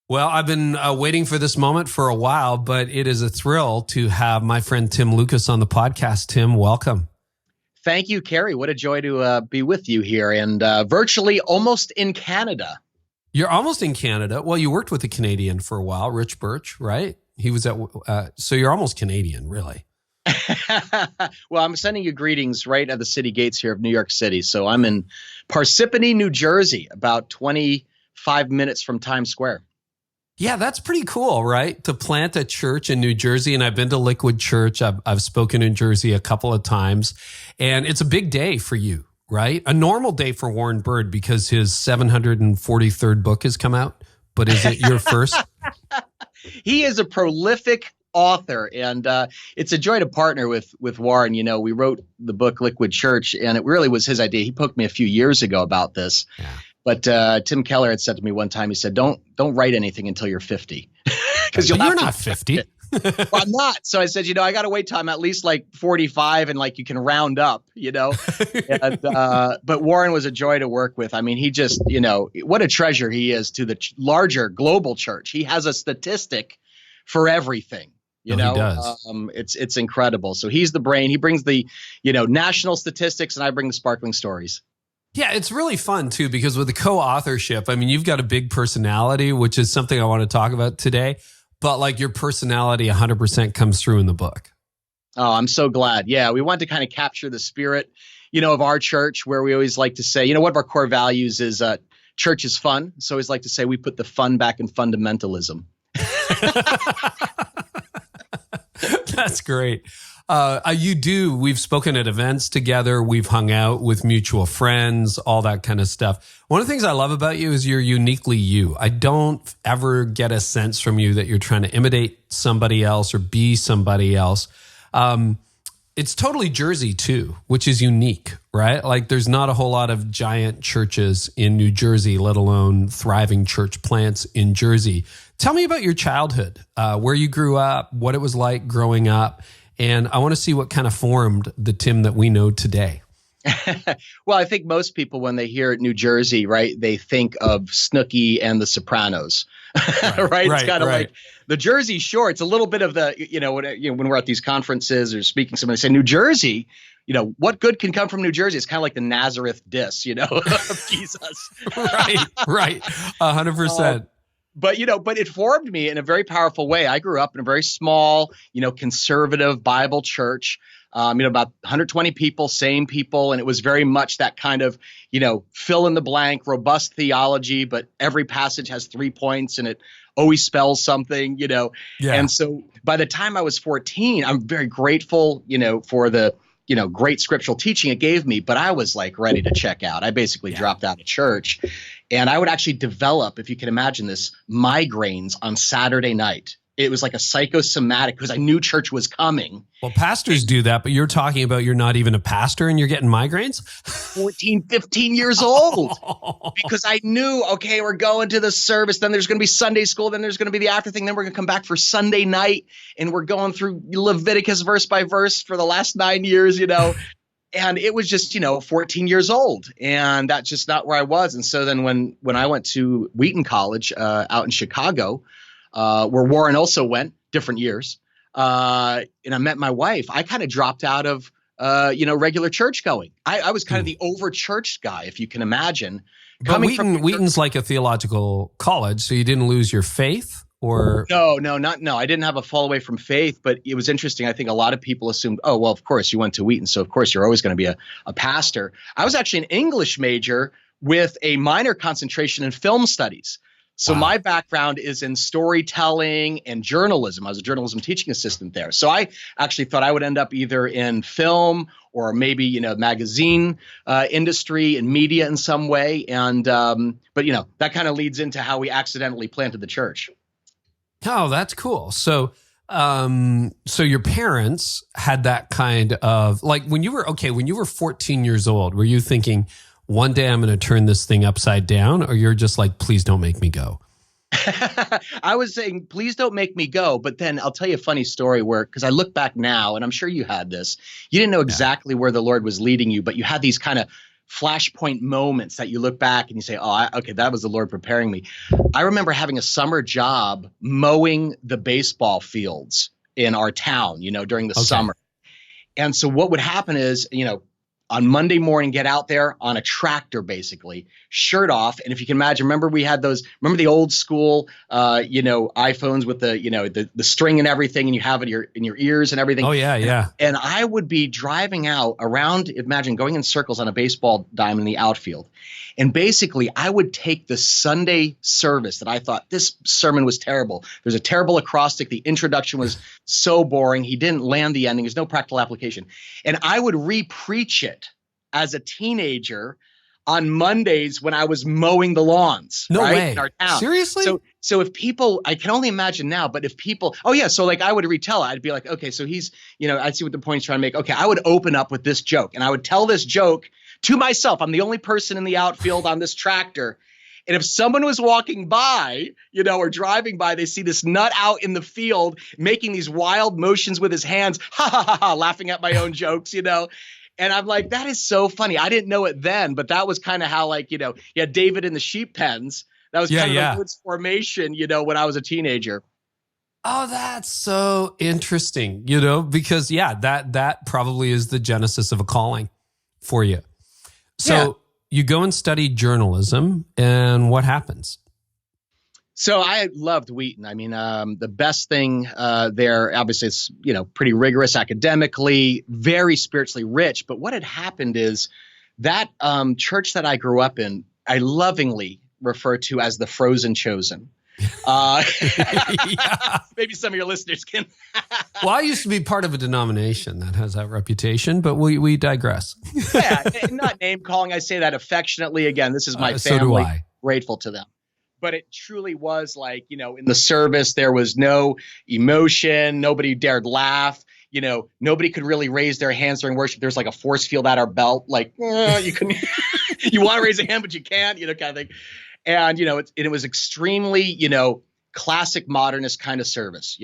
Well, I've been waiting for this moment for a while, but it is a thrill to have my friend Tim Lucas on the podcast. Tim, welcome. Thank you, Carey. What a joy to be with you here and virtually almost in Canada. You're almost in Canada. Well, you worked with a Canadian for a while, Rich Birch, right? He was at, so you're almost Canadian, really. Well, I'm sending you greetings right at the city gates here of New York City. So I'm in Parsippany, New Jersey, about 25 minutes from Times Square. Yeah, that's pretty cool, right? To plant a church in New Jersey. And I've been to Liquid Church. I've spoken in Jersey a couple of times. And it's a big day for you, right? A normal day for Warren Bird because his 743rd book has come out. But is it your first? He is a prolific author, and it's a joy to partner with Warren. You know, we wrote the book Liquid Church, and it really was his idea. He poked me a few years ago about this. Yeah. But Tim Keller had said to me one time, he said, don't write anything until you're 50. Because you're not 50. Well, I'm not. So I said, I got to wait till I'm at least like 45 and like you can round up, and, but Warren was a joy to work with. I mean, he just, what a treasure he is to the larger global church. He has a statistic for everything. He does. It's incredible. So he's the brain. He brings the, national statistics, and I bring the sparkling stories. Yeah, it's really fun, too, because with the co-authorship, I mean, you've got a big personality, which is something I want to talk about today. But like your personality 100% comes through in the book. Oh, I'm so glad. Yeah, we want to kind of capture the spirit, of our church, where we always like to say, one of our core values is church is fun. So I always like to say we put the fun back in fundamentalism. That's great. We've spoken at events together. We've hung out with mutual friends, all that kind of stuff. One of the things I love about you is you're uniquely you. I don't ever get a sense from you that you're trying to imitate somebody else or be somebody else. It's totally Jersey too, which is unique, right? Like there's not a whole lot of giant churches in New Jersey, let alone thriving church plants in Jersey. Tell me about your childhood, where you grew up, what it was like growing up. And I want to see what kind of formed the Tim that we know today. Well, I think most people, when they hear New Jersey, right, they think of Snooki and The Sopranos, right? It's kind of like the Jersey Shore. It's a little bit of the, when we're at these conferences or speaking, somebody say New Jersey, what good can come from New Jersey? It's kind of like the Nazareth diss, of Jesus. Right. 100%. But it formed me in a very powerful way. I grew up in a very small, conservative Bible church, about 120 people, same people. And it was very much that kind of, fill in the blank, robust theology, but every passage has 3 points and it always spells something, Yeah. And so by the time I was 14, I'm very grateful, for the, great scriptural teaching it gave me, but I was like ready to check out. I basically dropped out of church. And I would actually develop, if you can imagine this, migraines on Saturday night. It was like a psychosomatic because I knew church was coming. Well, pastors do that, but you're talking about you're not even a pastor and you're getting migraines? 14, 15 years old. Because I knew, okay, we're going to the service. Then there's going to be Sunday school. Then there's going to be the after thing. Then we're going to come back for Sunday night. And we're going through Leviticus verse by verse for the last 9 years, And it was just, 14 years old, and that's just not where I was. And so then when I went to Wheaton College out in Chicago, where Warren also went, different years, and I met my wife, I kind of dropped out of, regular church going. I was kind of the over-churched guy, if you can imagine. But Wheaton's like a theological college, so you didn't lose your faith? Or No. I didn't have a fall away from faith, but it was interesting. I think a lot of people assumed, oh, well, of course you went to Wheaton, so of course you're always going to be a pastor. I was actually an English major with a minor concentration in film studies. So my background is in storytelling and journalism. I was a journalism teaching assistant there. So I actually thought I would end up either in film or maybe, magazine industry and media in some way. And but that kind of leads into how we accidentally planted the church. Oh, that's cool. So your parents had that kind of like when you were 14 years old, were you thinking one day I'm going to turn this thing upside down, or you're just like, please don't make me go? I was saying, please don't make me go. But then I'll tell you a funny story because I look back now and I'm sure you had this. You didn't know exactly where the Lord was leading you, but you had these kind of flashpoint moments that you look back and you say, oh, okay, that was the Lord preparing me. I remember having a summer job mowing the baseball fields in our town, during the summer. And so what would happen is, on Monday morning, get out there on a tractor, basically, shirt off. And if you can imagine, remember the old school, iPhones with the string and everything, and you have it in your ears and everything. Oh, yeah. And I would be driving out around, imagine going in circles on a baseball diamond in the outfield. And basically, I would take the Sunday service that I thought this sermon was terrible. There's a terrible acrostic. The introduction was so boring. He didn't land the ending. There's no practical application. And I would re-preach it as a teenager on Mondays when I was mowing the lawns. No way. In our town. Seriously? So if people, I can only imagine now, but if people, so like I would retell it. I'd be like, okay, so he's, I'd see what the point he's trying to make. Okay, I would open up with this joke, and I would tell this joke to myself. I'm the only person in the outfield on this tractor. And if someone was walking by, or driving by, they see this nut out in the field making these wild motions with his hands, ha ha ha ha, laughing at my own jokes, And I'm like, that is so funny. I didn't know it then, but that was kind of how, like, you had David in the sheep pens. That was kind of the word's formation, when I was a teenager. Oh, that's so interesting, because that probably is the genesis of a calling for you. So you go and study journalism, and what happens? So I loved Wheaton. I mean, the best thing there, obviously, it's, pretty rigorous academically, very spiritually rich. But what had happened is that church that I grew up in, I lovingly refer to as the Frozen Chosen. Maybe some of your listeners can. Well, I used to be part of a denomination that has that reputation, but we digress. Not name calling. I say that affectionately. Again, this is my family. So do I. Grateful to them. But it truly was like, in the service, there was no emotion. Nobody dared laugh. Nobody could really raise their hands during worship. There's like a force field at our belt. Like, you couldn't, you want to raise a hand, but you can't, kind of thing. And, it was extremely, classic modernist kind of service,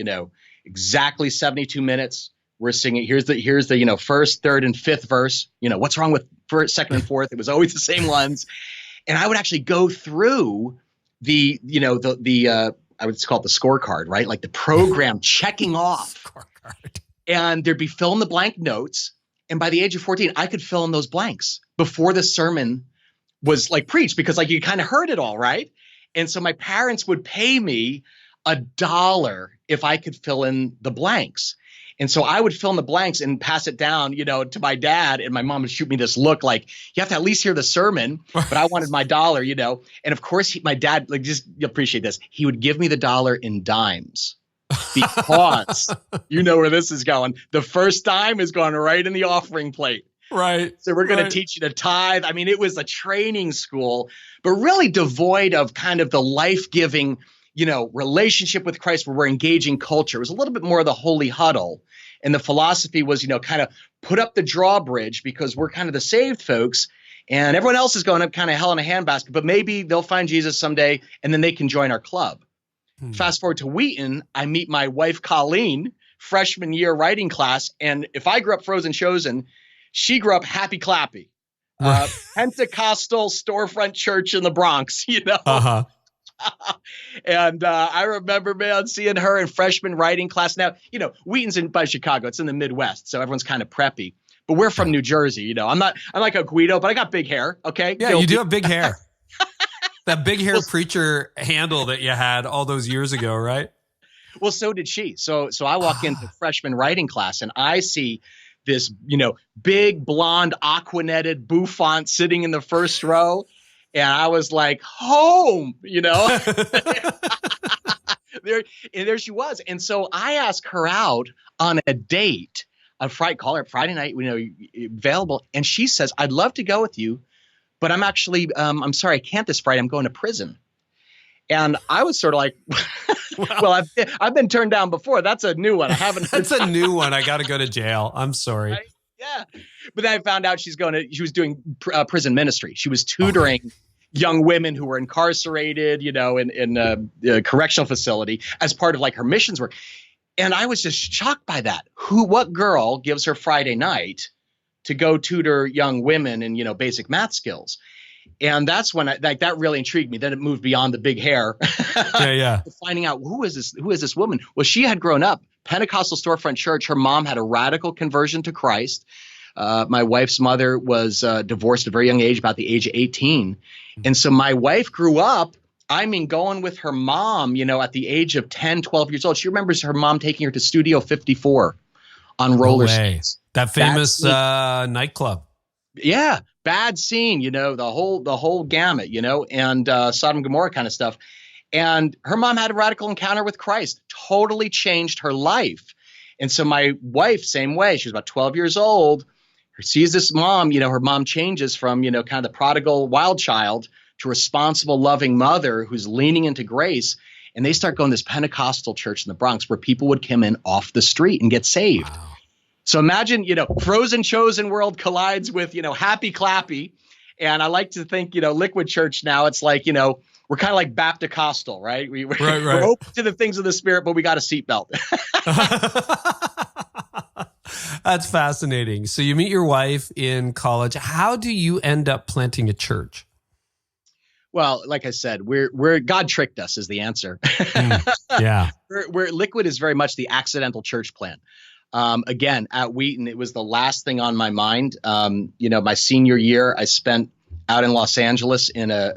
exactly 72 minutes. We're singing. Here's the, first, third, and fifth verse. What's wrong with first, second, and fourth? It was always the same ones. And I would actually go through I would call it the scorecard, right? Like the program checking off. Scorecard. And there'd be fill in the blank notes. And by the age of 14, I could fill in those blanks before the sermon was like preached, because like you kind of heard it all, right? And so my parents would pay me $1 if I could fill in the blanks. And so I would fill in the blanks and pass it down, to my dad, and my mom would shoot me this look like, you have to at least hear the sermon, but I wanted my $1, And of course, my dad, like, just you appreciate this, he would give me the $1 in dimes, because you know where this is going. The first dime is going right in the offering plate. Right. So we're going to teach you to tithe. I mean, it was a training school, but really devoid of kind of the life-giving, relationship with Christ where we're engaging culture. It was a little bit more of the holy huddle. And the philosophy was, kind of put up the drawbridge because we're kind of the saved folks, and everyone else is going up kind of hell in a handbasket, but maybe they'll find Jesus someday and then they can join our club. Fast forward to Wheaton, I meet my wife, Colleen, freshman year writing class. And if I grew up Frozen Chosen, she grew up Happy Clappy, Pentecostal storefront church in the Bronx, Uh-huh. And I remember, man, seeing her in freshman writing class. Now, Wheaton's by Chicago. It's in the Midwest, so everyone's kind of preppy. But we're from New Jersey. I'm like a Guido, but I got big hair. Okay. Yeah, you do have big hair. That big hair preacher handle that you had all those years ago, right? Well, so did she. So I walk into freshman writing class, and I see this, big blonde aquanetted bouffant sitting in the first row. And I was like, home, there she was. And so I asked her out on a date, call her Friday night, available. And she says, I'd love to go with you, but I'm actually, I'm sorry, I can't this Friday. I'm going to prison. And I was sort of like, well, I've been turned down before. That's a new one. I haven't. That's a new one. I got to go to jail. I'm sorry. Right? Yeah. But then I found out she was doing prison ministry. She was tutoring young women who were incarcerated, in a correctional facility as part of like her missions work. And I was just shocked by that. What girl gives her Friday night to go tutor young women in, basic math skills. And that's when that really intrigued me. Then it moved beyond the big hair. Yeah. Finding out who is this woman? Well, she had grown up Pentecostal storefront church. Her mom had a radical conversion to Christ. My wife's mother was divorced at a very young age, about the age of 18. And so my wife grew up, going with her mom, at the age of 10, 12 years old. She remembers her mom taking her to Studio 54 on roller skates. That famous nightclub. Yeah. Bad scene, the whole gamut, and Sodom and Gomorrah kind of stuff. And her mom had a radical encounter with Christ, totally changed her life. And so my wife, same way, she was about 12 years old, sees this mom, her mom changes from, kind of the prodigal wild child to responsible, loving mother who's leaning into grace. And they start going to this Pentecostal church in the Bronx where people would come in off the street and get saved. Wow. So imagine, Frozen Chosen World collides with, Happy Clappy. And I like to think, Liquid Church now, it's like, we're kind of like Baptist-costal, right? We're open to the things of the Spirit, but we got a seatbelt. That's fascinating. So you meet your wife in college. How do you end up planting a church? Well, like I said, we're God tricked us is the answer. Yeah. We're Liquid is very much the accidental church plant. Again, at Wheaton, it was the last thing on my mind. My senior year, I spent out in Los Angeles in a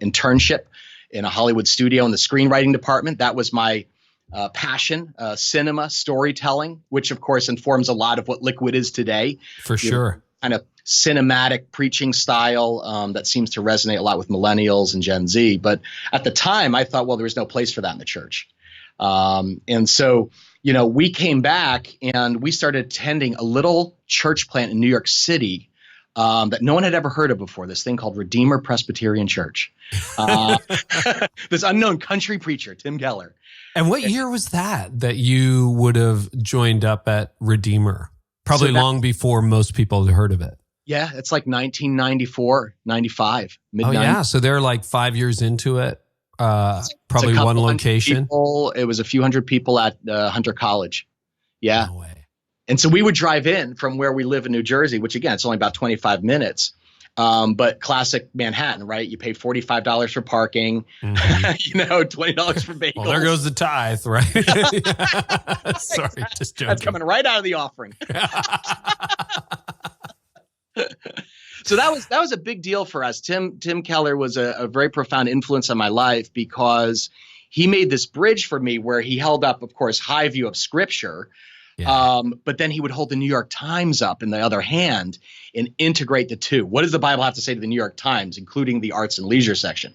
internship in a Hollywood studio in the screenwriting department. That was my passion, cinema, storytelling, which of course informs a lot of what Liquid is today. For sure. Kind of cinematic preaching style that seems to resonate a lot with millennials and Gen Z. But at the time, I thought, well, there was no place for that in the church. And so we came back and we started attending a little church plant in New York City that no one had ever heard of before, this thing called Redeemer Presbyterian Church. This unknown country preacher, Tim Keller. And what year was that you would have joined up at Redeemer? Probably long before most people had heard of it. Yeah, it's like 1994, 95, mid-90s. Oh, yeah. So they're like 5 years into it. Probably one location. It was a few hundred people at Hunter College. Yeah. No way. And so we would drive in from where we live in New Jersey, which again, it's only about 25 minutes. But classic Manhattan, right? You pay $45 for parking, $20 for bagels. Well, there goes the tithe, right? Sorry, exactly. Just joking. That's coming right out of the offering. So that was a big deal for us. Tim Keller was a very profound influence on my life because he made this bridge for me where he held up, of course, high view of Scripture. Yeah. But then he would hold the New York Times up in the other hand and integrate the two. What does the Bible have to say to the New York Times, including the arts and leisure section?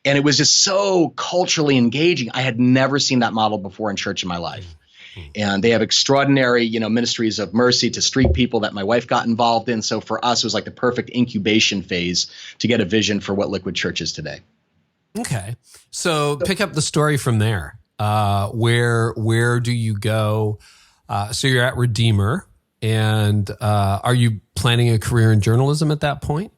And it was just so culturally engaging. I had never seen that model before in church in my life. And they have extraordinary, ministries of mercy to street people that my wife got involved in. So for us, it was like the perfect incubation phase to get a vision for what Liquid Church is today. Okay. So pick up the story from there. Where do you go? So you're at Redeemer, and are you planning a career in journalism at that point?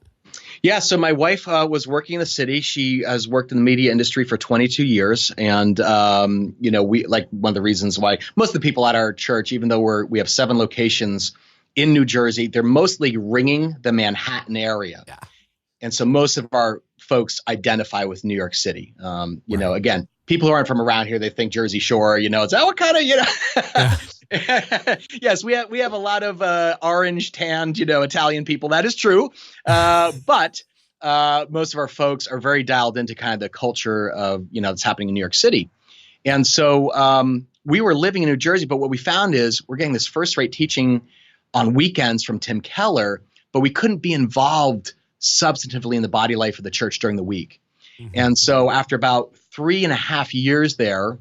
Yeah. So my wife was working in the city. She has worked in the media industry for 22 years. And, we like one of the reasons why most of the people at our church, even though we have 7 locations in New Jersey, they're mostly ringing the Manhattan area. Yeah. And so most of our folks identify with New York City. Again, people who aren't from around here, they think Jersey Shore, it's what kind of, Yeah. Yes, we have a lot of orange tanned, Italian people. That is true. But most of our folks are very dialed into kind of the culture of, that's happening in New York City. And so we were living in New Jersey, but what we found is we're getting this first-rate teaching on weekends from Tim Keller, but we couldn't be involved substantively in the body life of the church during the week. Mm-hmm. And so after about 3.5 years there,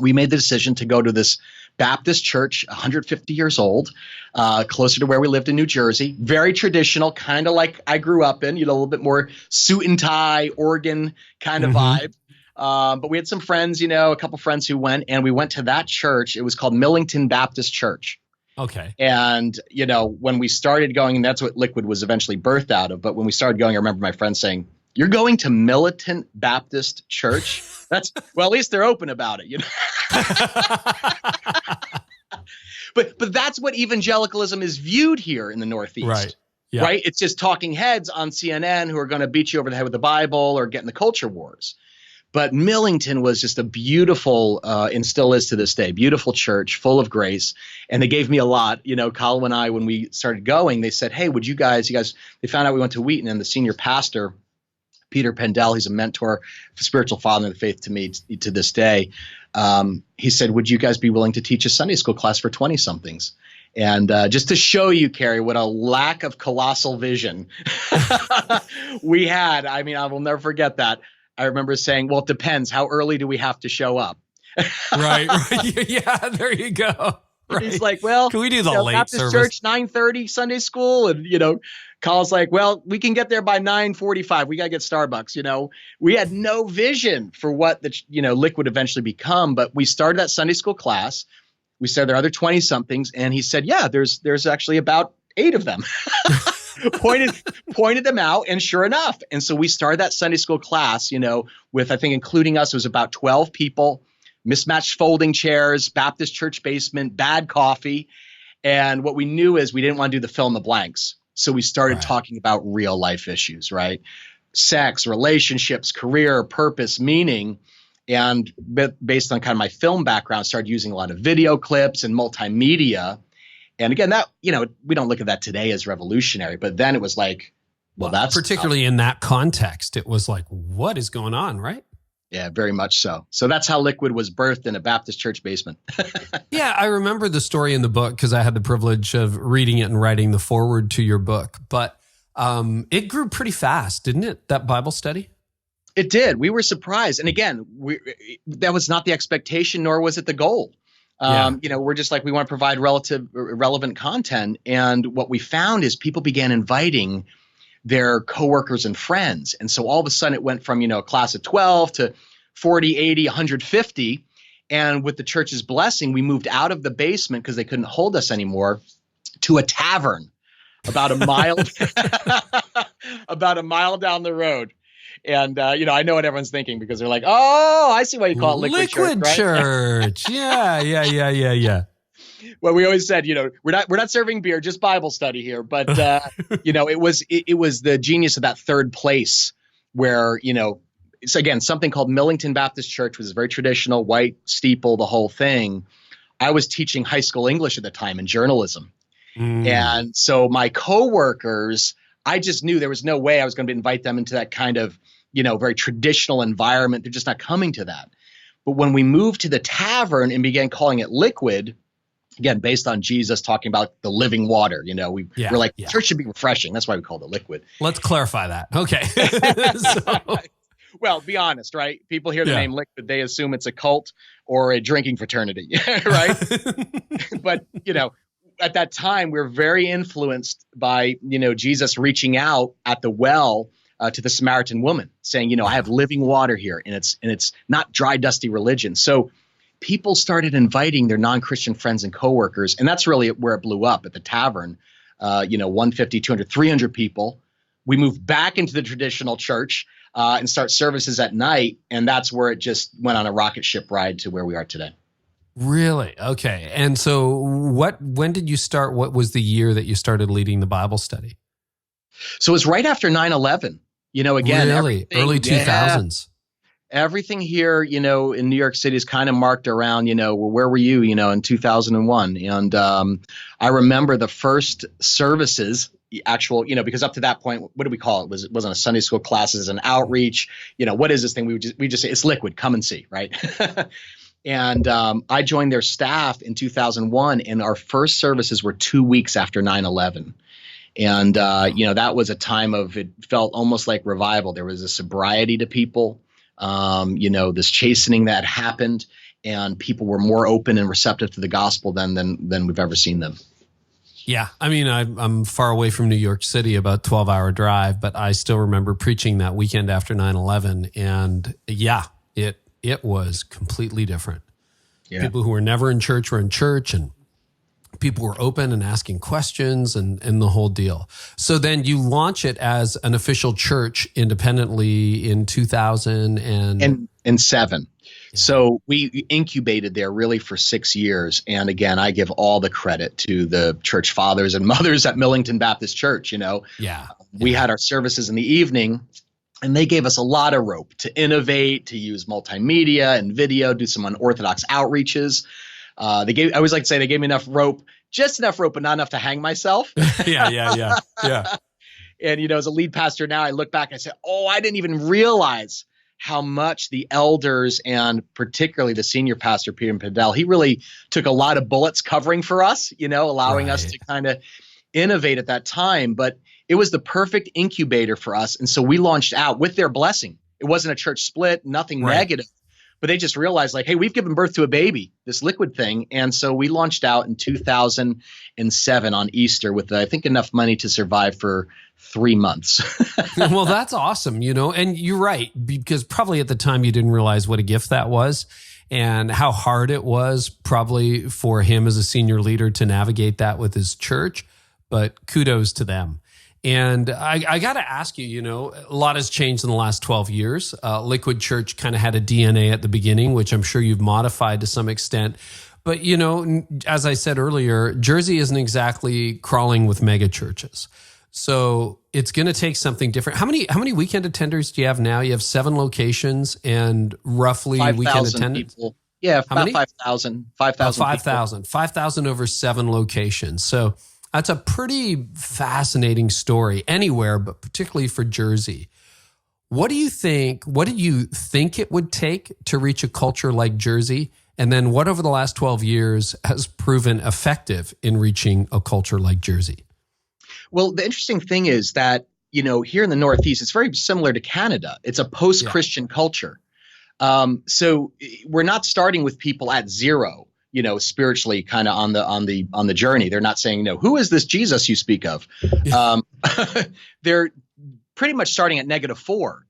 we made the decision to go to this Baptist church, 150 years old, closer to where we lived in New Jersey. Very traditional, kind of like I grew up in, a little bit more suit and tie, Oregon kind of vibe. But we had some friends, a couple friends who went, and we went to that church. It was called Millington Baptist Church. Okay. And, when we started going, and that's what Liquid was eventually birthed out of. But when we started going, I remember my friend saying, "You're going to Militant Baptist Church?" Well, at least they're open about it, But that's what evangelicalism is viewed here in the Northeast. Right. Yeah. Right? It's just talking heads on CNN who are going to beat you over the head with the Bible or get in the culture wars. But Millington was just a beautiful, and still is to this day, beautiful church full of grace. And they gave me a lot. Kyle and I, when we started going, they said, hey, would you guys, they found out we went to Wheaton, and the senior pastor, Peter Pendell, he's a mentor, spiritual father of the faith to me to this day. He said, would you guys be willing to teach a Sunday school class for 20-somethings? And just to show you, Carey, what a lack of colossal vision we had. I mean, I will never forget that. I remember saying, well, it depends. How early do we have to show up? Right. Yeah, there you go. Right. He's like, well, can we do the late Baptist service? Church, 9:30 Sunday school? And, Kyle's like, well, we can get there by 9:45. We got to get Starbucks. We had no vision for what the, Liquid eventually become. But we started that Sunday school class. We said there are other 20-somethings. And he said, yeah, there's actually about 8 of them. pointed them out, and sure enough. And so we started that Sunday school class, with, I think, including us, it was about 12 people, mismatched folding chairs, Baptist church basement, bad coffee. And what we knew is we didn't want to do the fill in the blanks. So we started talking about real life issues, right? Sex, relationships, career, purpose, meaning. And based on kind of my film background, started using a lot of video clips and multimedia. And again, that, we don't look at that today as revolutionary, but then it was like, well, that's particularly in that context, it was like, what is going on, right? Yeah, very much so. So that's how Liquid was birthed in a Baptist church basement. Yeah, I remember the story in the book because I had the privilege of reading it and writing the foreword to your book. But it grew pretty fast, didn't it, that Bible study? It did. We were surprised. And again, that was not the expectation, nor was it the goal. We're just like, we want to provide relevant content. And what we found is people began inviting their coworkers and friends. And so all of a sudden it went from, a class of 12 to 40, 80, 150. And with the church's blessing, we moved out of the basement because they couldn't hold us anymore to a tavern about a mile, about a mile down the road. And, I know what everyone's thinking because they're like, oh, I see why you call it Liquid Church. Right? Yeah. Well, we always said, we're not serving beer, just Bible study here. But, it was the genius of that third place where, it's again, something called Millington Baptist Church, which is very traditional, white steeple, the whole thing. I was teaching high school English at the time and journalism. And so my coworkers, I just knew there was no way I was going to invite them into that kind of, very traditional environment. They're just not coming to that. But when we moved to the tavern and began calling it Liquid, again, based on Jesus talking about the living water, we're like, church should be refreshing. That's why we called it Liquid. Let's clarify that. Okay. Well, be honest, right? People hear the name Liquid, they assume it's a cult or a drinking fraternity, right? But, at that time, we were very influenced by, Jesus reaching out at the well to the Samaritan woman saying, I have living water here, and it's not dry, dusty religion. So people started inviting their non-Christian friends and coworkers, and that's really where it blew up at the tavern. 150, 200, 300 people. We moved back into the traditional church and start services at night, and that's where it just went on a rocket ship ride to where we are today. Really? Okay. And so when did you start? What was the year that you started leading the Bible study? So it was right after 9/11. Again, really? Early 2000s. Everything here, in New York City is kind of marked around, where were you, in 2001? And I remember the first services, the actual, because up to that point, what did we call it? It wasn't a Sunday school class, it was an outreach. What is this thing? We just say, it's Liquid, come and see, right? And I joined their staff in 2001, and our first services were 2 weeks after 9/11. And, that was a time of, it felt almost like revival. There was a sobriety to people, this chastening that happened, and people were more open and receptive to the gospel than we've ever seen them. Yeah. I mean, I'm far away from New York City, about 12-hour drive, but I still remember preaching that weekend after 9/11. And it was completely different. Yeah. People who were never in church were in church, and people were open and asking questions and the whole deal. So then you launch it as an official church independently in 2007. So we incubated there really for 6 years. And again, I give all the credit to the church fathers and mothers at Millington Baptist Church. We had our services in the evening, and they gave us a lot of rope to innovate, to use multimedia and video, do some unorthodox outreaches. I always like to say they gave me just enough rope, but not enough to hang myself. Yeah. And, as a lead pastor now, I look back and I say, I didn't even realize how much the elders and particularly the senior pastor, Peter Padell, he really took a lot of bullets covering for us, allowing us to kind of innovate at that time. But it was the perfect incubator for us. And so we launched out with their blessing. It wasn't a church split, nothing negative, but they just realized hey, we've given birth to a baby, this liquid thing. And so we launched out in 2007 on Easter with, I think, enough money to survive for 3 months. Well, that's awesome, and you're right, because probably at the time you didn't realize what a gift that was and how hard it was probably for him as a senior leader to navigate that with his church, but kudos to them. And I got to ask you, a lot has changed in the last 12 years. Liquid Church kind of had a DNA at the beginning, which I'm sure you've modified to some extent. But, as I said earlier, Jersey isn't exactly crawling with mega churches. So it's going to take something different. How many weekend attenders do you have now? You have 7 locations and roughly 5, weekend attendance? People. Yeah, about 5,000. 5,000 5,000 over 7 locations. So that's a pretty fascinating story anywhere, but particularly for Jersey. What do you think it would take to reach a culture like Jersey? And then what over the last 12 years has proven effective in reaching a culture like Jersey? Well, the interesting thing is that, here in the Northeast, it's very similar to Canada. It's a post-Christian culture. So we're not starting with people at zero, spiritually kind of on the journey. They're not saying, who is this Jesus you speak of? They're pretty much starting at -4.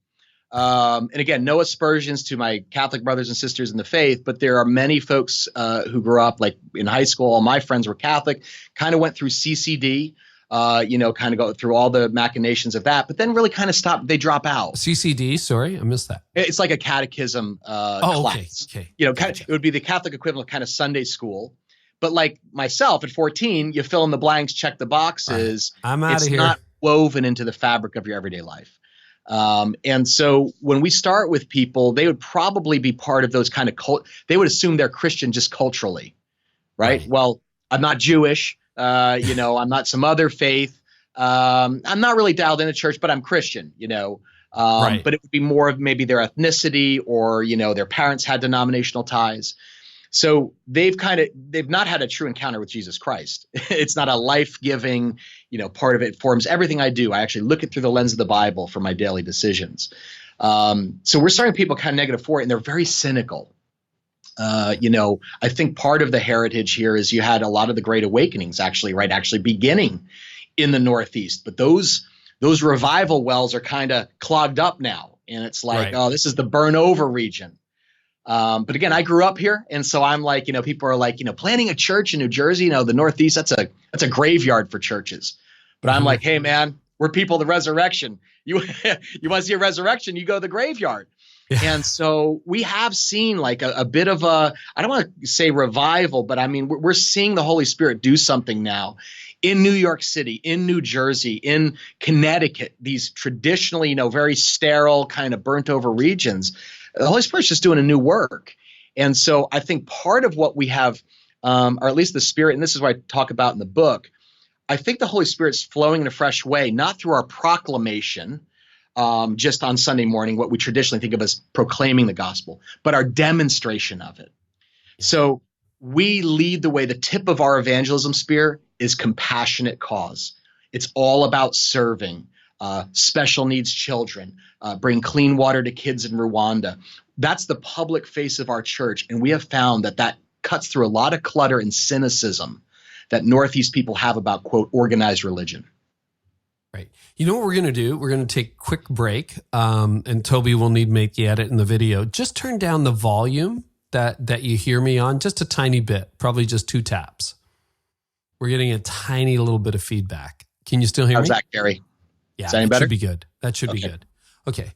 And again, no aspersions to my Catholic brothers and sisters in the faith, but there are many folks who grew up like in high school. All my friends were Catholic, kind of went through CCD. Kind of go through all the machinations of that, but then really kind of stop. They drop out. CCD, sorry, I missed that. It's like a catechism class. Okay. Gotcha. It would be the Catholic equivalent of kind of Sunday school. But like myself at 14, you fill in the blanks, check the boxes. Right. I'm out of here. It's not woven into the fabric of your everyday life. And so when we start with people, they would probably be part of those kind of they would assume they're Christian just culturally, right? Well, I'm not Jewish. I'm not some other faith. I'm not really dialed into church, but I'm Christian, but it would be more of maybe their ethnicity or, their parents had denominational ties. So they've not had a true encounter with Jesus Christ. It's not a life-giving, part of it forms everything I do. I actually look it through the lens of the Bible for my daily decisions. So we're starting people kind of -4, and they're very cynical. I think part of the heritage here is you had a lot of the great awakenings actually beginning in the Northeast, but those revival wells are kind of clogged up now. And it's like, this is the burn over region. But again, I grew up here. And so I'm like, people are like, planning a church in New Jersey, the Northeast, that's a graveyard for churches. But I'm like, hey man, we're people of the resurrection. You want to see a resurrection, you go to the graveyard. Yeah. And so we have seen like a bit of I don't want to say revival, but I mean, we're seeing the Holy Spirit do something now in New York City, in New Jersey, in Connecticut, these traditionally, very sterile kind of burnt over regions. The Holy Spirit's just doing a new work. And so I think part of what we have, or at least the Spirit, and this is what I talk about in the book, I think the Holy Spirit's flowing in a fresh way, not through our proclamation, just on Sunday morning, what we traditionally think of as proclaiming the gospel, but our demonstration of it. So we lead the way. The tip of our evangelism spear is compassionate cause. It's all about serving special needs children, bring clean water to kids in Rwanda. That's the public face of our church. And we have found that cuts through a lot of clutter and cynicism that Northeast people have about, quote, organized religion. Right. You know what we're going to do? We're going to take a quick break, and Toby will need to make the edit in the video. Just turn down the volume that you hear me on just a tiny bit, probably just 2 taps. We're getting a tiny little bit of feedback. Can you still hear me? How's that, Carey? Yeah, is that any better? Should be good. That should be good. Okay.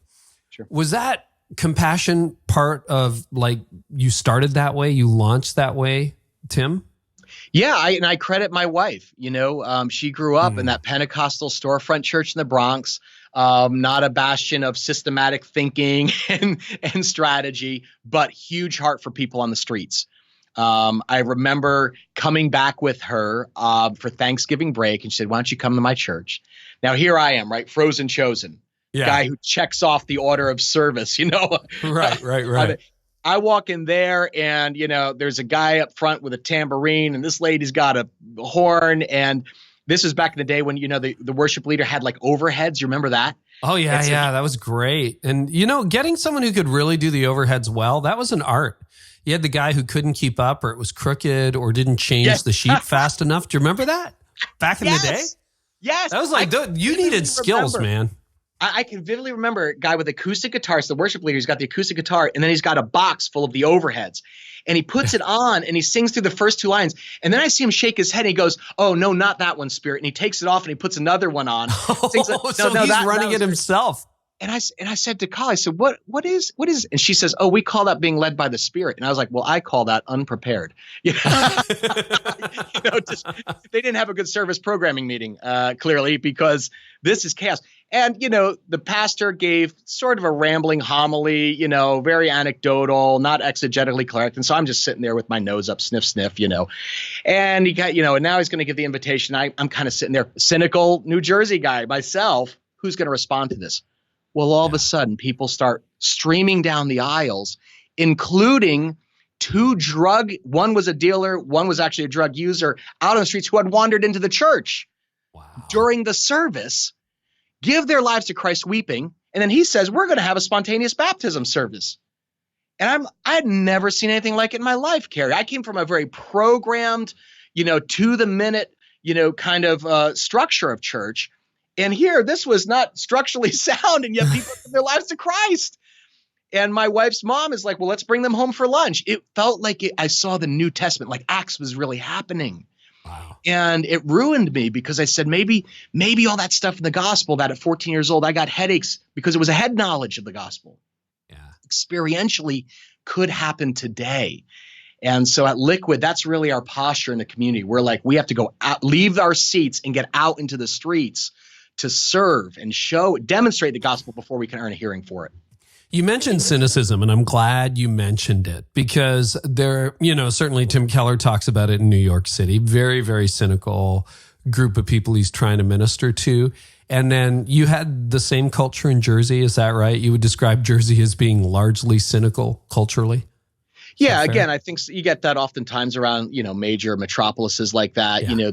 Sure. Was that compassion part of like you started that way, you launched that way, Tim? Yeah, I credit my wife. She grew up in that Pentecostal storefront church in the Bronx, not a bastion of systematic thinking and strategy, but huge heart for people on the streets. I remember coming back with her for Thanksgiving break, and she said, "Why don't you come to my church?" Now here I am, right, frozen chosen, guy who checks off the order of service. Right. I walk in there and, there's a guy up front with a tambourine and this lady's got a horn. And this is back in the day when, the worship leader had like overheads. You remember that? Oh, yeah. That was great. And, getting someone who could really do the overheads well, that was an art. You had the guy who couldn't keep up or it was crooked or didn't change the sheet fast enough. Do you remember that back in the day? Yes. That was like, you needed skills, man. I can vividly remember a guy with acoustic guitars, the worship leader. He's got the acoustic guitar, and then he's got a box full of the overheads. And he puts it on, and he sings through the first two lines. And then I see him shake his head, and he goes, "Oh, no, not that one, Spirit." And he takes it off, and he puts another one on. So he's running it himself. And I said to Carl, I said, what is? And she says, "Oh, we call that being led by the Spirit." And I was like, "Well, I call that unprepared." They didn't have a good service programming meeting, clearly, because this is chaos. And, the pastor gave sort of a rambling homily, very anecdotal, not exegetically correct. And so I'm just sitting there with my nose up, sniff, sniff, and he got, and now he's going to give the invitation. I'm kind of sitting there, cynical New Jersey guy myself, who's going to respond to this? Well, all of a sudden, people start streaming down the aisles, including one was a dealer, one was actually a drug user out on the streets who had wandered into the church during the service, give their lives to Christ weeping. And then he says, "We're going to have a spontaneous baptism service." And I had never seen anything like it in my life, Carey. I came from a very programmed, to the minute, kind of structure of church. And here, this was not structurally sound, and yet people give their lives to Christ. And my wife's mom is like, "Well, let's bring them home for lunch." It felt like I saw the New Testament, like Acts was really happening. Wow. And it ruined me because I said, maybe all that stuff in the gospel that at 14 years old, I got headaches because it was a head knowledge of the gospel. Yeah. Experientially could happen today. And so at Liquid, that's really our posture in the community. We're like, we have to go out, leave our seats and get out into the streets to serve and demonstrate the gospel before we can earn a hearing for it. You mentioned cynicism, and I'm glad you mentioned it because certainly Tim Keller talks about it in New York City. Very, very cynical group of people he's trying to minister to. And then you had the same culture in Jersey. Is that right? You would describe Jersey as being largely cynical culturally? Yeah, again, I think you get that oftentimes around, major metropolises like that. Yeah.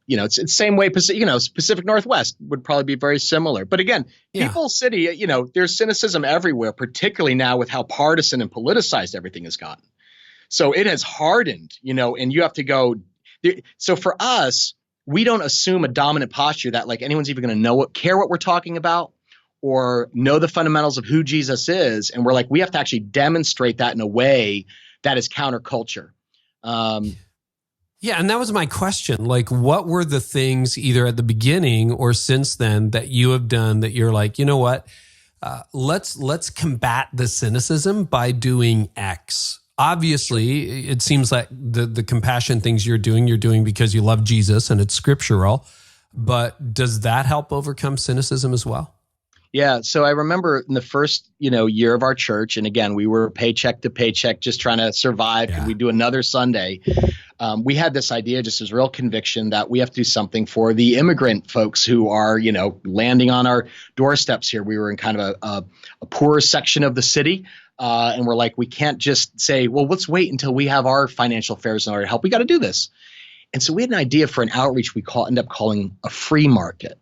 It's the same way, Pacific Northwest would probably be very similar. But again, People's City, there's cynicism everywhere, particularly now with how partisan and politicized everything has gotten. So it has hardened, and you have to go. So for us, we don't assume a dominant posture that like anyone's even going to care what we're talking about or know the fundamentals of who Jesus is. And we're like, we have to actually demonstrate that in a way that is counterculture. Yeah, and that was my question. Like, what were the things either at the beginning or since then that you have done that you're like, you know what? Let's combat the cynicism by doing X. Obviously, it seems like the compassion things you're doing because you love Jesus and it's scriptural. But does that help overcome cynicism as well? Yeah. So I remember in the first, year of our church, and again, we were paycheck to paycheck, just trying to survive. Could we do another Sunday? We had this idea, just as real conviction that we have to do something for the immigrant folks who are, landing on our doorsteps here. We were in kind of a poorer section of the city. And we're like, we can't just say, well, let's wait until we have our financial affairs in order to help. We got to do this. And so we had an idea for an outreach we end up calling a free market.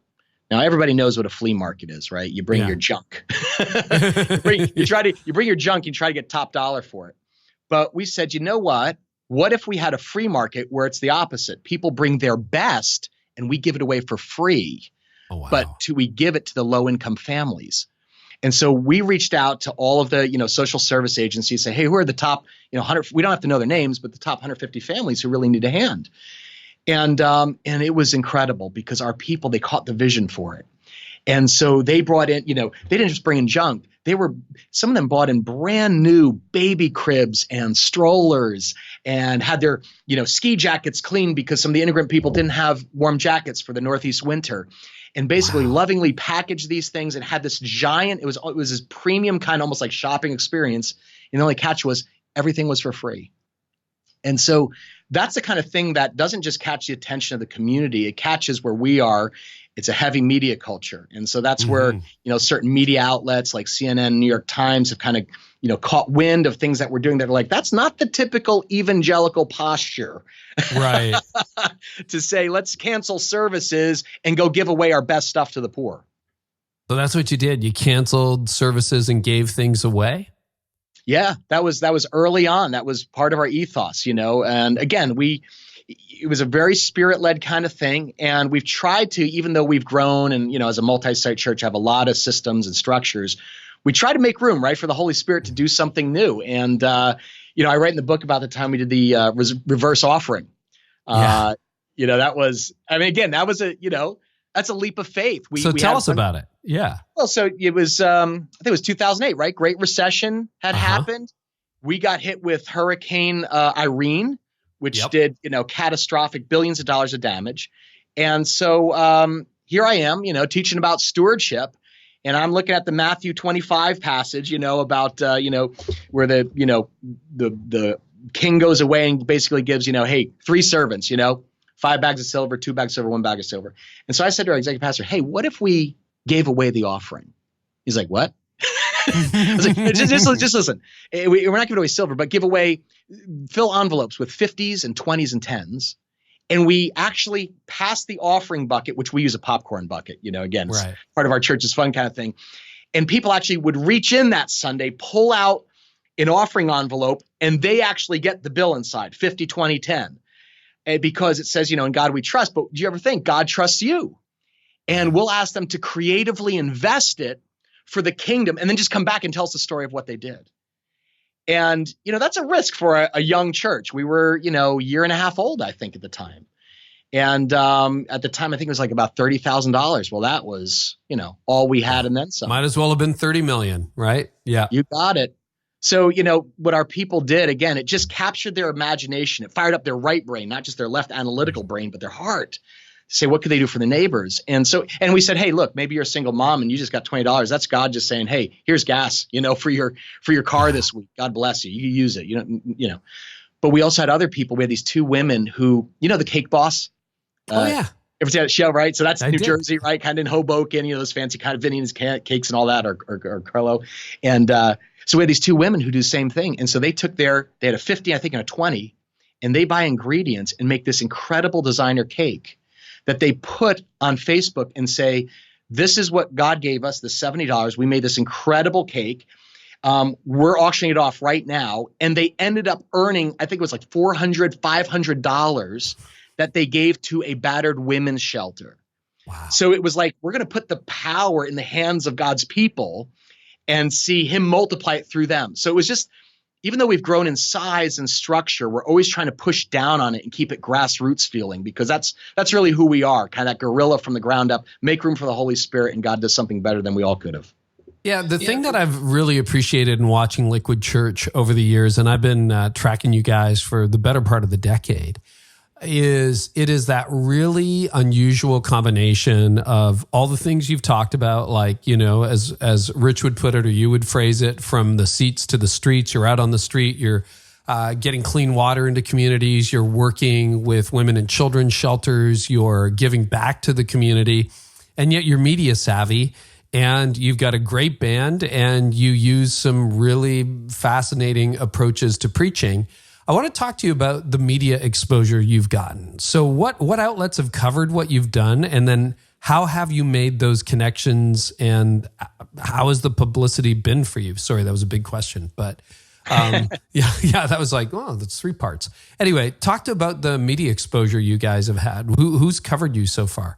Now, everybody knows what a flea market is, right? You bring your junk. you bring your junk, you try to get top dollar for it. But we said, you know what? What if we had a free market where it's the opposite? People bring their best and we give it away for free. Oh, wow. But we give it to the low income families. And so we reached out to all of the, social service agencies, say, hey, who are the top, 100, we don't have to know their names, but the top 150 families who really need a hand. And it was incredible because our people, they caught the vision for it. And so they brought in, they didn't just bring in junk. Some of them bought in brand new baby cribs and strollers and had their, ski jackets cleaned because some of the immigrant people didn't have warm jackets for the Northeast winter. And basically lovingly packaged these things and had this giant, it was this premium kind of almost like shopping experience. And the only catch was everything was for free. And so that's the kind of thing that doesn't just catch the attention of the community. It catches where we are. It's a heavy media culture. And so that's where, certain media outlets like CNN, New York Times have kind of, caught wind of things that we're doing that are like, that's not the typical evangelical posture. Right. To say, let's cancel services and go give away our best stuff to the poor. So that's what you did. You canceled services and gave things away? Yeah, that was early on. That was part of our ethos, and again, it was a very spirit-led kind of thing. And we've tried to, even though we've grown and, as a multi-site church, have a lot of systems and structures, we try to make room, right, for the Holy Spirit to do something new. And, I write in the book about the time we did the reverse offering. That was, again, that was that's a leap of faith. So tell us about it. Yeah. Well, so it was, I think it was 2008, right? Great Recession had happened. We got hit with Hurricane Irene, which did, catastrophic billions of dollars of damage. And so here I am, teaching about stewardship. And I'm looking at the Matthew 25 passage, about, where the king goes away and basically gives, hey, 3 servants, 5 bags of silver, 2 bags of silver, 1 bag of silver. And so I said to our executive pastor, hey, what if we gave away the offering? He's like, what? I was like, just listen. We're not giving away silver, but fill envelopes with 50s and 20s and 10s. And we actually passed the offering bucket, which we use a popcorn bucket, again, it's part of our church's fun kind of thing. And people actually would reach in that Sunday, pull out an offering envelope, and they actually get the bill inside, 50, 20, 10. Because it says, in God we trust. But do you ever think God trusts you? And we'll ask them to creatively invest it for the kingdom and then just come back and tell us the story of what they did. And, that's a risk for a young church. We were, a year and a half old, I think, at the time. And at the time, I think it was like about $30,000. Well, that was, all we had and then some. Might as well have been 30 million, right? Yeah. You got it. So, what our people did, again, it just captured their imagination. It fired up their right brain, not just their left analytical brain, but their heart. Say, what could they do for the neighbors? And we said, hey, look, maybe you're a single mom and you just got $20. That's God just saying, hey, here's gas, for your car this week. God bless you. You use it. But we also had other people. We had these 2 women who, the Cake Boss. Oh yeah. Ever see that show, right? So that's New Jersey, right? Kind of in Hoboken, those fancy kind of Vinny and his cakes and all that, or Carlo. And so we had these 2 women who do the same thing. And so they had a 50, I think, and a 20, and they buy ingredients and make this incredible designer cake that they put on Facebook and say, this is what God gave us, the $70. We made this incredible cake. We're auctioning it off right now. And they ended up earning, I think it was like $400, $500 that they gave to a battered women's shelter. Wow. So it was like, we're going to put the power in the hands of God's people and see him multiply it through them. So it was just, even though we've grown in size and structure, we're always trying to push down on it and keep it grassroots feeling, because that's really who we are, kind of that guerrilla from the ground up, make room for the Holy Spirit, and God does something better than we all could have. Yeah, the thing that I've really appreciated in watching Liquid Church over the years, and I've been tracking you guys for the better part of the decade, is that really unusual combination of all the things you've talked about, like, as Rich would put it, or you would phrase it, from the seats to the streets. You're out on the street, you're getting clean water into communities, you're working with women and children's shelters, you're giving back to the community, and yet you're media savvy, and you've got a great band, and you use some really fascinating approaches to preaching. I want to talk to you about the media exposure you've gotten. So what outlets have covered what you've done? And then how have you made those connections, and how has the publicity been for you? Sorry, that was a big question, but yeah, that was like, oh, that's 3 parts. Anyway, talk about the media exposure you guys have had. Who's covered you so far?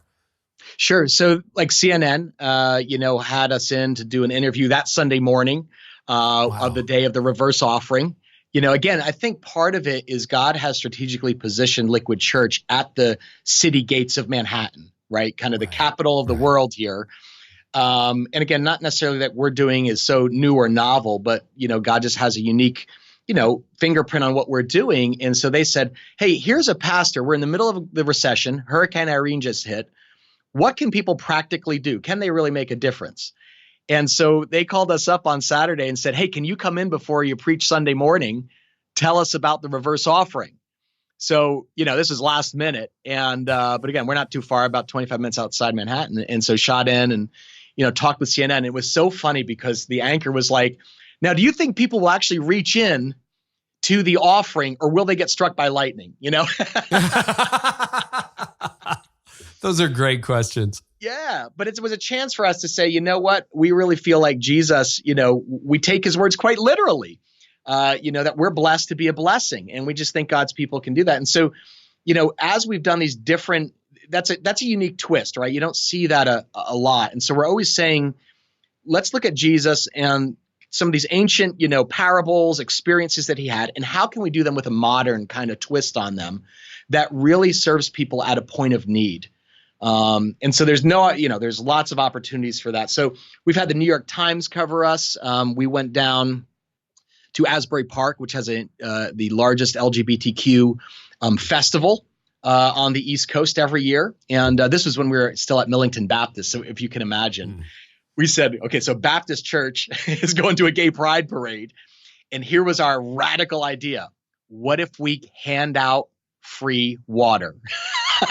Sure. So like CNN, had us in to do an interview that Sunday morning of the day of the reverse offering. Again, I think part of it is God has strategically positioned Liquid Church at the city gates of Manhattan, right? Kind of the capital of the world here. And again, not necessarily that we're doing is so new or novel, but, God just has a unique, fingerprint on what we're doing. And so they said, hey, here's a pastor. We're in the middle of the recession. Hurricane Irene just hit. What can people practically do? Can they really make a difference? And so they called us up on Saturday and said, hey, can you come in before you preach Sunday morning? Tell us about the reverse offering. So, this is last minute. And, but again, we're not too far, about 25 minutes outside Manhattan. And so shot in and, talked with CNN. It was so funny because the anchor was like, now, do you think people will actually reach in to the offering or will they get struck by lightning? Those are great questions. Yeah, but it was a chance for us to say, you know what? We really feel like Jesus, we take his words quite literally, that we're blessed to be a blessing. And we just think God's people can do that. And so, as we've done these different, that's a unique twist, right? You don't see that a lot. And so we're always saying, let's look at Jesus and some of these ancient, parables, experiences that he had, and how can we do them with a modern kind of twist on them that really serves people at a point of need? And so there's there's lots of opportunities for that. So we've had the New York Times cover us. We went down to Asbury Park, which has the largest LGBTQ festival on the East Coast every year. And this was when we were still at Millington Baptist. So if you can imagine, we said, okay, so Baptist Church is going to a gay pride parade. And here was our radical idea. What if we hand out free water?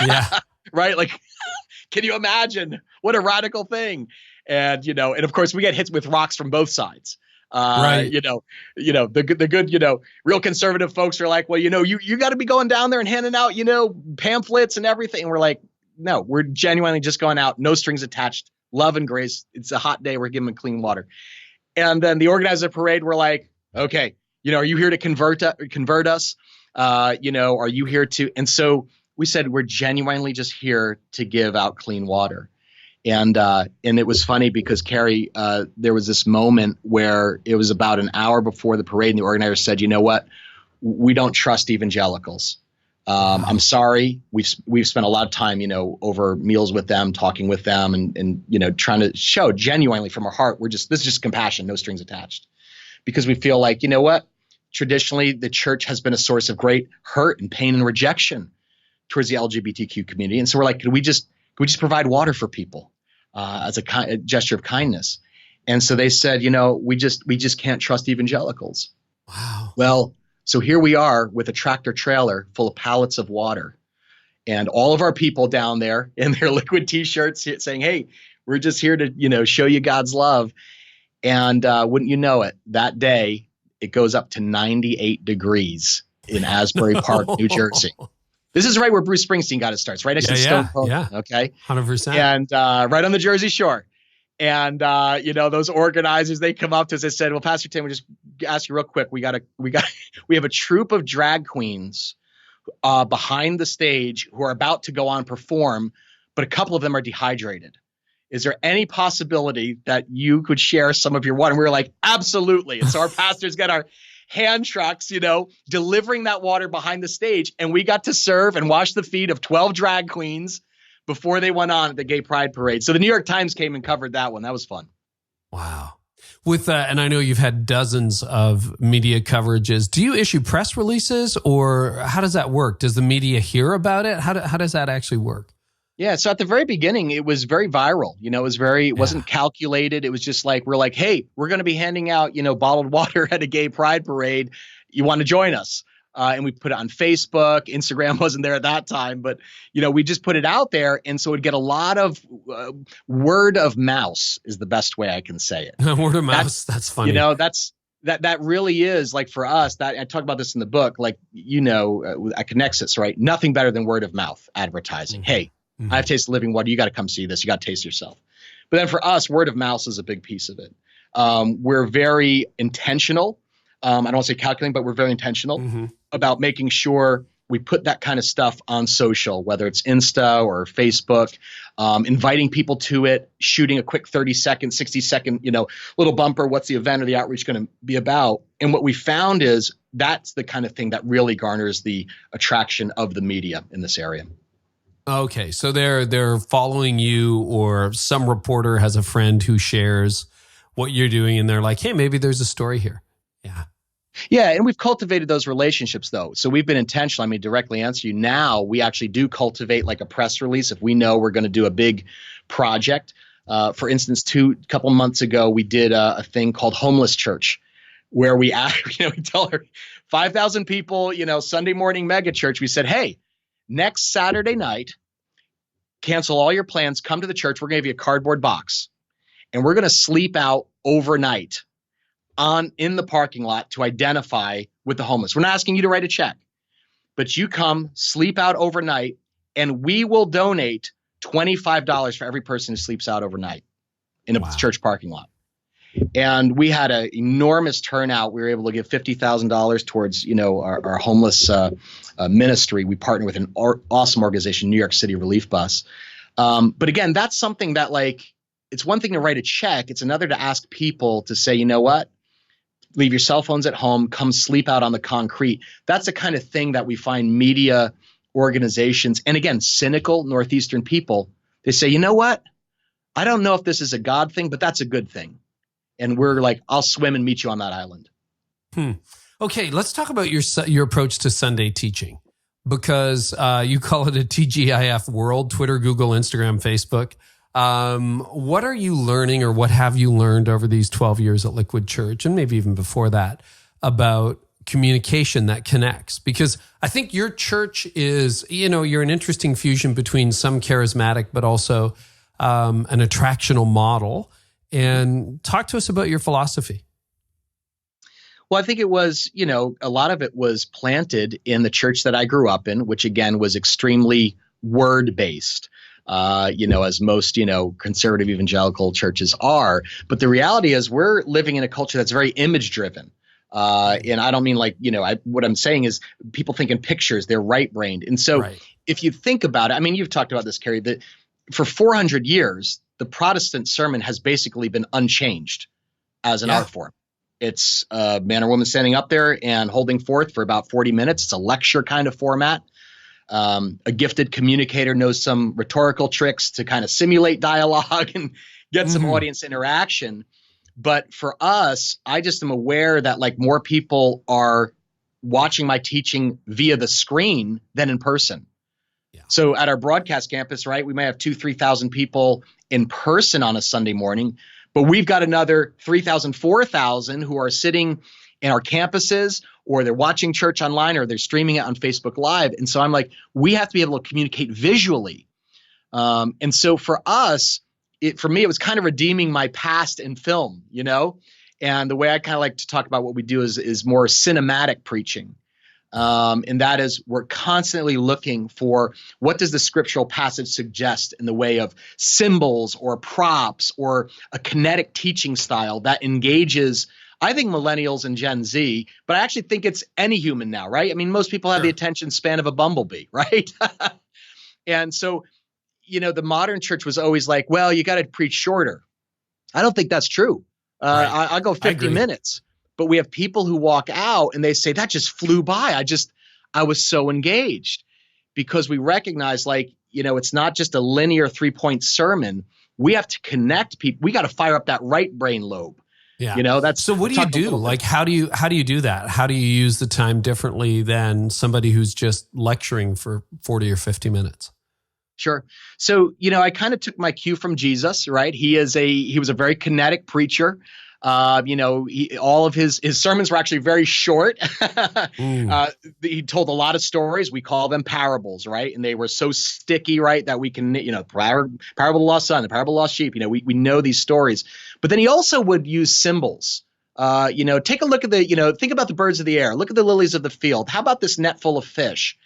Yeah. Right? Like, can you imagine what a radical thing? And, and of course we get hit with rocks from both sides. Right. The good, real conservative folks are like, well, you got to be going down there and handing out, pamphlets and everything. And we're like, no, we're genuinely just going out, no strings attached, love and grace. It's a hot day. We're giving them clean water. And then the organizers of the parade were like, okay, are you here to convert us? Are you here to? And so we said, we're genuinely just here to give out clean water. And it was funny because Carey, there was this moment where it was about an hour before the parade and the organizer said, you know what, we don't trust evangelicals. I'm sorry. We've spent a lot of time, over meals with them, talking with them and trying to show genuinely from our heart. This is just compassion, no strings attached, because we feel like, you know what, traditionally the church has been a source of great hurt and pain and rejection towards the LGBTQ community. And so we're like, could we just provide water for people as a gesture of kindness? And so they said, we just can't trust evangelicals. Wow. Well, so here we are with a tractor trailer full of pallets of water and all of our people down there in their liquid t-shirts saying, hey, we're just here to, show you God's love. And wouldn't you know it, that day, it goes up to 98 degrees in Asbury Park, New Jersey. This is right where Bruce Springsteen got his starts, right next to Stone Cold. Yeah. Okay. 100%. And right on the Jersey Shore. And those organizers, they come up to us and said, well, Pastor Tim, we just ask you real quick. We have a troupe of drag queens behind the stage who are about to go on perform, but a couple of them are dehydrated. Is there any possibility that you could share some of your water? And we were like, absolutely. And so our pastors got our hand trucks, delivering that water behind the stage. And we got to serve and wash the feet of 12 drag queens before they went on at the Gay Pride Parade. So the New York Times came and covered that one. That was fun. Wow. With and I know you've had dozens of media coverages. Do you issue press releases or how does that work? Does the media hear about it? How does that actually work? Yeah. So at the very beginning, it was very viral. It wasn't calculated. It was just like, we're like, hey, we're going to be handing out, bottled water at a Gay Pride Parade. You want to join us? And we put it on Facebook. Instagram wasn't there at that time, but, we just put it out there. And so it'd get a lot of word of mouth is the best way I can say it. Word of mouth. That's funny. That really is like for us that I talk about this in the book, like, at Connexus, right? Nothing better than word of mouth advertising. Mm-hmm. Hey, I have tasted living water. You got to come see this. You got to taste yourself. But then for us, word of mouth is a big piece of it. We're very intentional. I don't want to say calculating, but we're very intentional about making sure we put that kind of stuff on social, whether it's Insta or Facebook, inviting people to it, shooting a quick 30-second, 60-second, little bumper. What's the event or the outreach going to be about? And what we found is that's the kind of thing that really garners the attraction of the media in this area. Okay, so they're following you, or some reporter has a friend who shares what you're doing, and they're like, "Hey, maybe there's a story here." Yeah. Yeah, and we've cultivated those relationships, though. So we've been intentional. I mean, directly answer you now, we actually do cultivate like a press release if we know we're going to do a big project. For instance, couple months ago, we did a thing called Homeless Church, where we tell our 5,000 people, Sunday morning mega church. We said, hey, next Saturday night, cancel all your plans, come to the church. We're going to give you a cardboard box, and we're going to sleep out overnight in the parking lot to identify with the homeless. We're not asking you to write a check, but you come, sleep out overnight, and we will donate $25 for every person who sleeps out overnight in a church parking lot. And we had an enormous turnout. We were able to give $50,000 towards, our homeless ministry. We partner with an awesome organization, New York City Relief Bus. But again, that's something that it's one thing to write a check. It's another to ask people to say, you know what? Leave your cell phones at home, come sleep out on the concrete. That's the kind of thing that we find media organizations, and again, cynical Northeastern people, they say, you know what? I don't know if this is a God thing, but that's a good thing. And we're like, I'll swim and meet you on that island. Okay, let's talk about your approach to Sunday teaching, because you call it a TGIF World, Twitter, Google, Instagram, Facebook. What are you learning, or what have you learned over these 12 years at Liquid Church, and maybe even before that, about communication that connects? Because I think your church is, you're an interesting fusion between some charismatic, but also an attractional model. And talk to us about your philosophy. Well, I think it was, a lot of it was planted in the church that I grew up in, which again was extremely word-based. As most, conservative evangelical churches are. But the reality is we're living in a culture that's very image driven. And I don't mean what I'm saying is people think in pictures, they're right-brained. And so if you think about it, I mean, you've talked about this, Carey, that for 400 years, the Protestant sermon has basically been unchanged as an art form. It's a man or woman standing up there and holding forth for about 40 minutes. It's a lecture kind of format. A gifted communicator knows some rhetorical tricks to kind of simulate dialogue and get some audience interaction. But for us, I just am aware that more people are watching my teaching via the screen than in person. Yeah. So at our broadcast campus, we may have 3,000 people in person on a Sunday morning, but we've got another 3,000, 4,000 who are sitting in our campuses, or they're watching church online, or they're streaming it on Facebook Live. And so I'm like, we have to be able to communicate visually. And so for us, for me, it was kind of redeeming my past in film, and the way I kind of like to talk about what we do is more cinematic preaching. And that is, we're constantly looking for what does the scriptural passage suggest in the way of symbols or props or a kinetic teaching style that engages, I think, millennials and Gen Z, but I actually think it's any human now, right? I mean, most people have the attention span of a bumblebee, right? And so, the modern church was always like, well, you got to preach shorter. I don't think that's true. I'll go 50 minutes. But we have people who walk out and they say, that just flew by. I was so engaged, because we recognize it's not just a linear 3-point sermon. We have to connect people. We got to fire up that right brain lobe. Yeah. That's so what do you do? How do you do that? How do you use the time differently than somebody who's just lecturing for 40 or 50 minutes? Sure. So, I kind of took my cue from Jesus, right? He was a very kinetic preacher. All of his sermons were actually very short. He told a lot of stories. We call them parables, right? And they were so sticky, right, that we can, parable of the lost son, the parable of the lost sheep. We know these stories. But then he also would use symbols. Take a look at think about the birds of the air. Look at the lilies of the field. How about this net full of fish?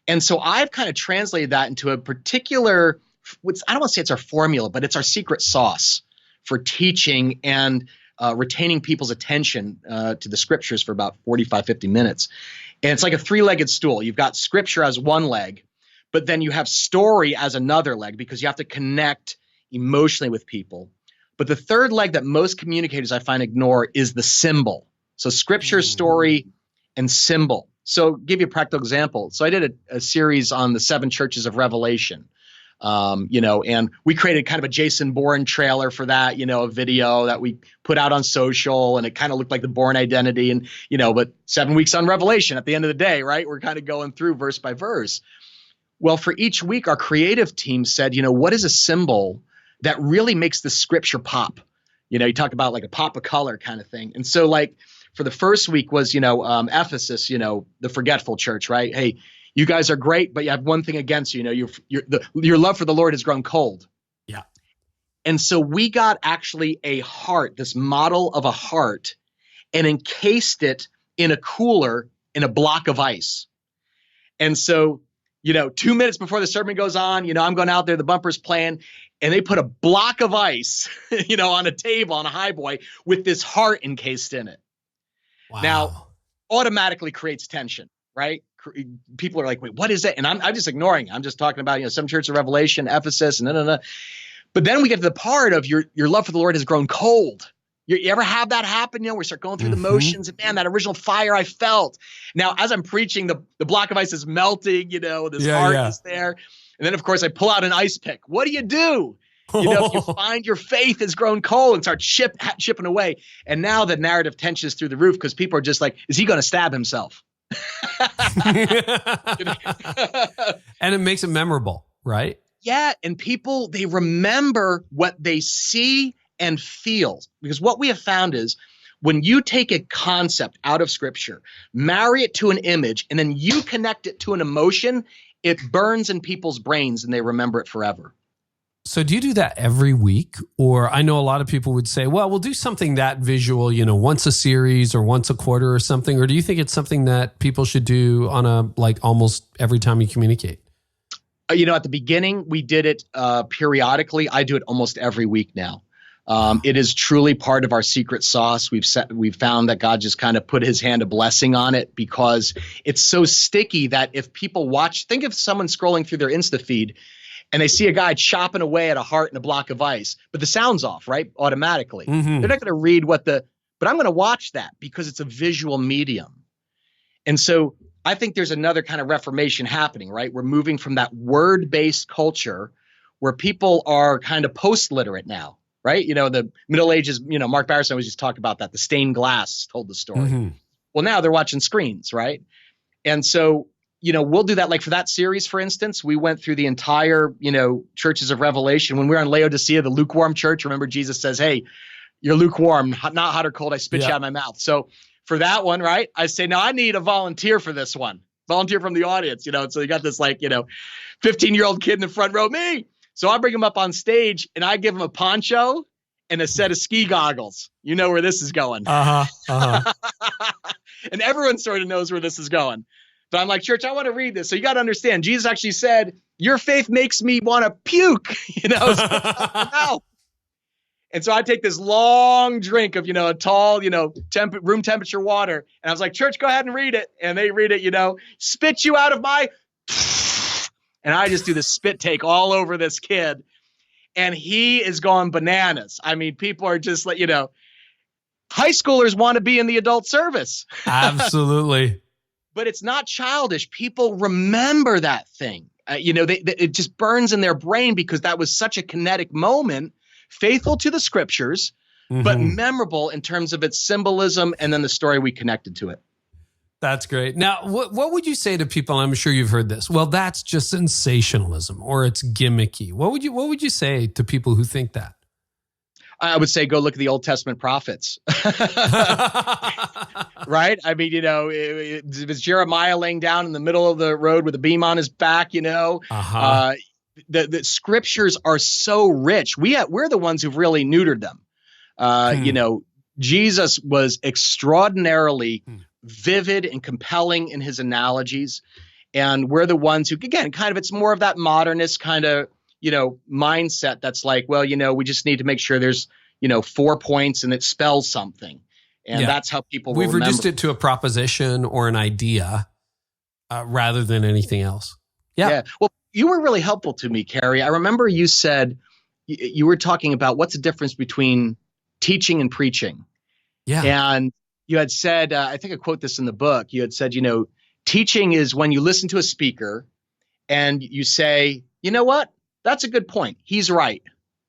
And so I've kind of translated that into a particular, I don't want to say it's our formula, but it's our secret sauce for teaching and retaining people's attention to the scriptures for about 45, 50 minutes. And it's like a 3-legged stool. You've got scripture as one leg, but then you have story as another leg, because you have to connect emotionally with people. But the third leg that most communicators I find ignore is the symbol. So scripture, story, and symbol. So give you a practical example. So I did a series on the 7 churches of Revelation, and we created kind of a Jason Bourne trailer for that, a video that we put out on social, and it kind of looked like the Bourne identity, and, but 7 weeks on Revelation at the end of the day, right? We're kind of going through verse by verse. Well, for each week, our creative team said, what is a symbol that really makes the scripture pop? You talk about like a pop of color kind of thing. And so like for the first week was, Ephesus, the forgetful church, right? Hey, you guys are great, but you have one thing against you. Your love for the Lord has grown cold. Yeah. And so we got actually a heart, this model of a heart, and encased it in a cooler in a block of ice. And so 2 minutes before the sermon goes on, I'm going out there, the bumper's playing, and they put a block of ice, on a table, on a highboy with this heart encased in it. Wow. Now, automatically creates tension, right? People are like, wait, what is it? And I'm just ignoring it. I'm just talking about, some church of Revelation, Ephesus, and But then we get to the part of your love for the Lord has grown cold. You ever have that happen? We start going through the motions, and man, that original fire I felt. Now, as I'm preaching, the block of ice is melting, this heart is there. And then, of course, I pull out an ice pick. What do? If you find your faith has grown cold and start chipping away. And now the narrative tension is through the roof because people are just like, is he going to stab himself? And it makes it memorable, right? Yeah. And people, they remember what they see and feel, because what we have found is when you take a concept out of scripture, marry it to an image, and then you connect it to an emotion, it burns in people's brains and they remember it forever. So do you do that every week? Or I know a lot of people would say, well, we'll do something that visual, once a series or once a quarter or something. Or do you think it's something that people should do on almost every time you communicate? At the beginning, we did it periodically. I do it almost every week now. It is truly part of our secret sauce. We've found that God just kind of put his hand of blessing on it because it's so sticky that if people watch, think of someone scrolling through their Insta feed and they see a guy chopping away at a heart in a block of ice, but the sound's off, right? Automatically. Mm-hmm. They're not going to read but I'm going to watch that because it's a visual medium. And so I think there's another kind of reformation happening, right? We're moving from that word-based culture where people are kind of post-literate now. Right? The Middle Ages, Mark Barrison always just talked about that. The stained glass told the story. Mm-hmm. Well, now they're watching screens, right? And so, we'll do that. Like for that series, for instance, we went through the entire, churches of Revelation. When we were on Laodicea, the lukewarm church, remember Jesus says, hey, you're lukewarm, not hot or cold. I spit you out of my mouth. So for that one, right, I say, now I need a volunteer for this one. Volunteer from the audience, So you got this 15-year-old kid in the front row, me. So I bring him up on stage and I give him a poncho and a set of ski goggles. You know where this is going. And everyone sort of knows where this is going. But I'm like, church, I want to read this. So you got to understand, Jesus actually said, your faith makes me want to puke, No. And so I take this long drink of, a tall, room temperature water. And I was like, church, go ahead and read it. And they read it, spit you out of my... And I just do the spit take all over this kid. And he is going bananas. I mean, people are just like, high schoolers want to be in the adult service. Absolutely. But it's not childish. People remember that thing. It just burns in their brain because that was such a kinetic moment, faithful to the scriptures, but memorable in terms of its symbolism and then the story we connected to it. That's great. Now, what would you say to people? I'm sure you've heard this. Well, that's just sensationalism or it's gimmicky. What would you say to people who think that? I would say go look at the Old Testament prophets. Right? I mean, it was Jeremiah laying down in the middle of the road with a beam on his back, The scriptures are so rich. We're the ones who've really neutered them. Jesus was extraordinarily vivid and compelling in his analogies. And we're the ones who, again, kind of, it's more of that modernist kind of, mindset that's like, well, we just need to make sure there's, 4 points and it spells something. And that's how people will We've remember. reduced it to a proposition or an idea rather than anything else. Yeah. Well, you were really helpful to me, Carey. I remember you said, you were talking about what's the difference between teaching and preaching. Yeah. And you had said, I think I quote this in the book, you had said, Teaching is when you listen to a speaker and you say, you know what? That's a good point. He's right.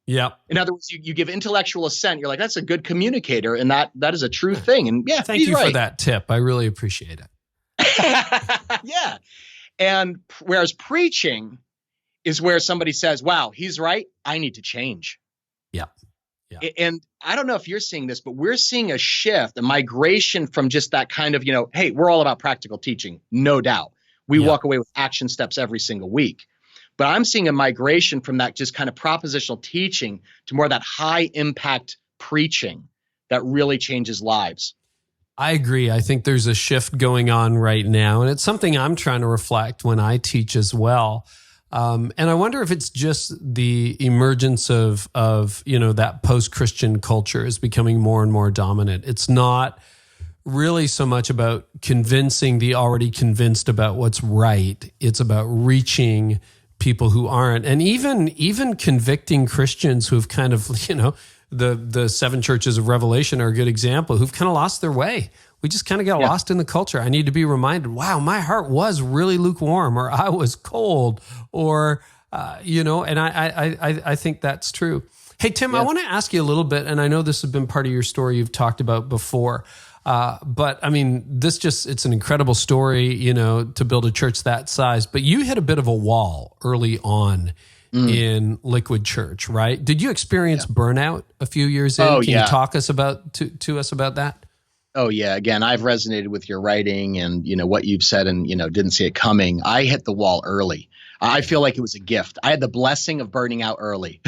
Yeah. In other words, you give intellectual assent. You're like, that's a good communicator. And that is a true thing. And yeah, thank you for that tip. I really appreciate it. Yeah. And whereas preaching is where somebody says, wow, he's right. I need to change. Yeah. Yeah. And I don't know if you're seeing this, but we're seeing a shift, a migration from just that kind of, hey, we're all about practical teaching. No doubt. We walk away with action steps every single week. But I'm seeing a migration from that just kind of propositional teaching to more of that high impact preaching that really changes lives. I agree. I think there's a shift going on right now, and it's something I'm trying to reflect when I teach as well. And I wonder if it's just the emergence of that post-Christian culture is becoming more and more dominant. It's not really so much about convincing the already convinced about what's right. It's about reaching people who aren't, and even convicting Christians who've kind of, the seven churches of Revelation are a good example, who've kind of lost their way. We just kind of got lost in the culture. I need to be reminded, wow, my heart was really lukewarm, or I was cold, or, and I think that's true. Hey, Tim, I want to ask you a little bit, and I know this has been part of your story you've talked about before, but I mean, it's an incredible story, to build a church that size, but you hit a bit of a wall early on in Liquid Church, right? Did you experience burnout a few years in? Can you talk to us about that? Oh yeah. Again, I've resonated with your writing and, what you've said and, didn't see it coming. I hit the wall early. I feel like it was a gift. I had the blessing of burning out early.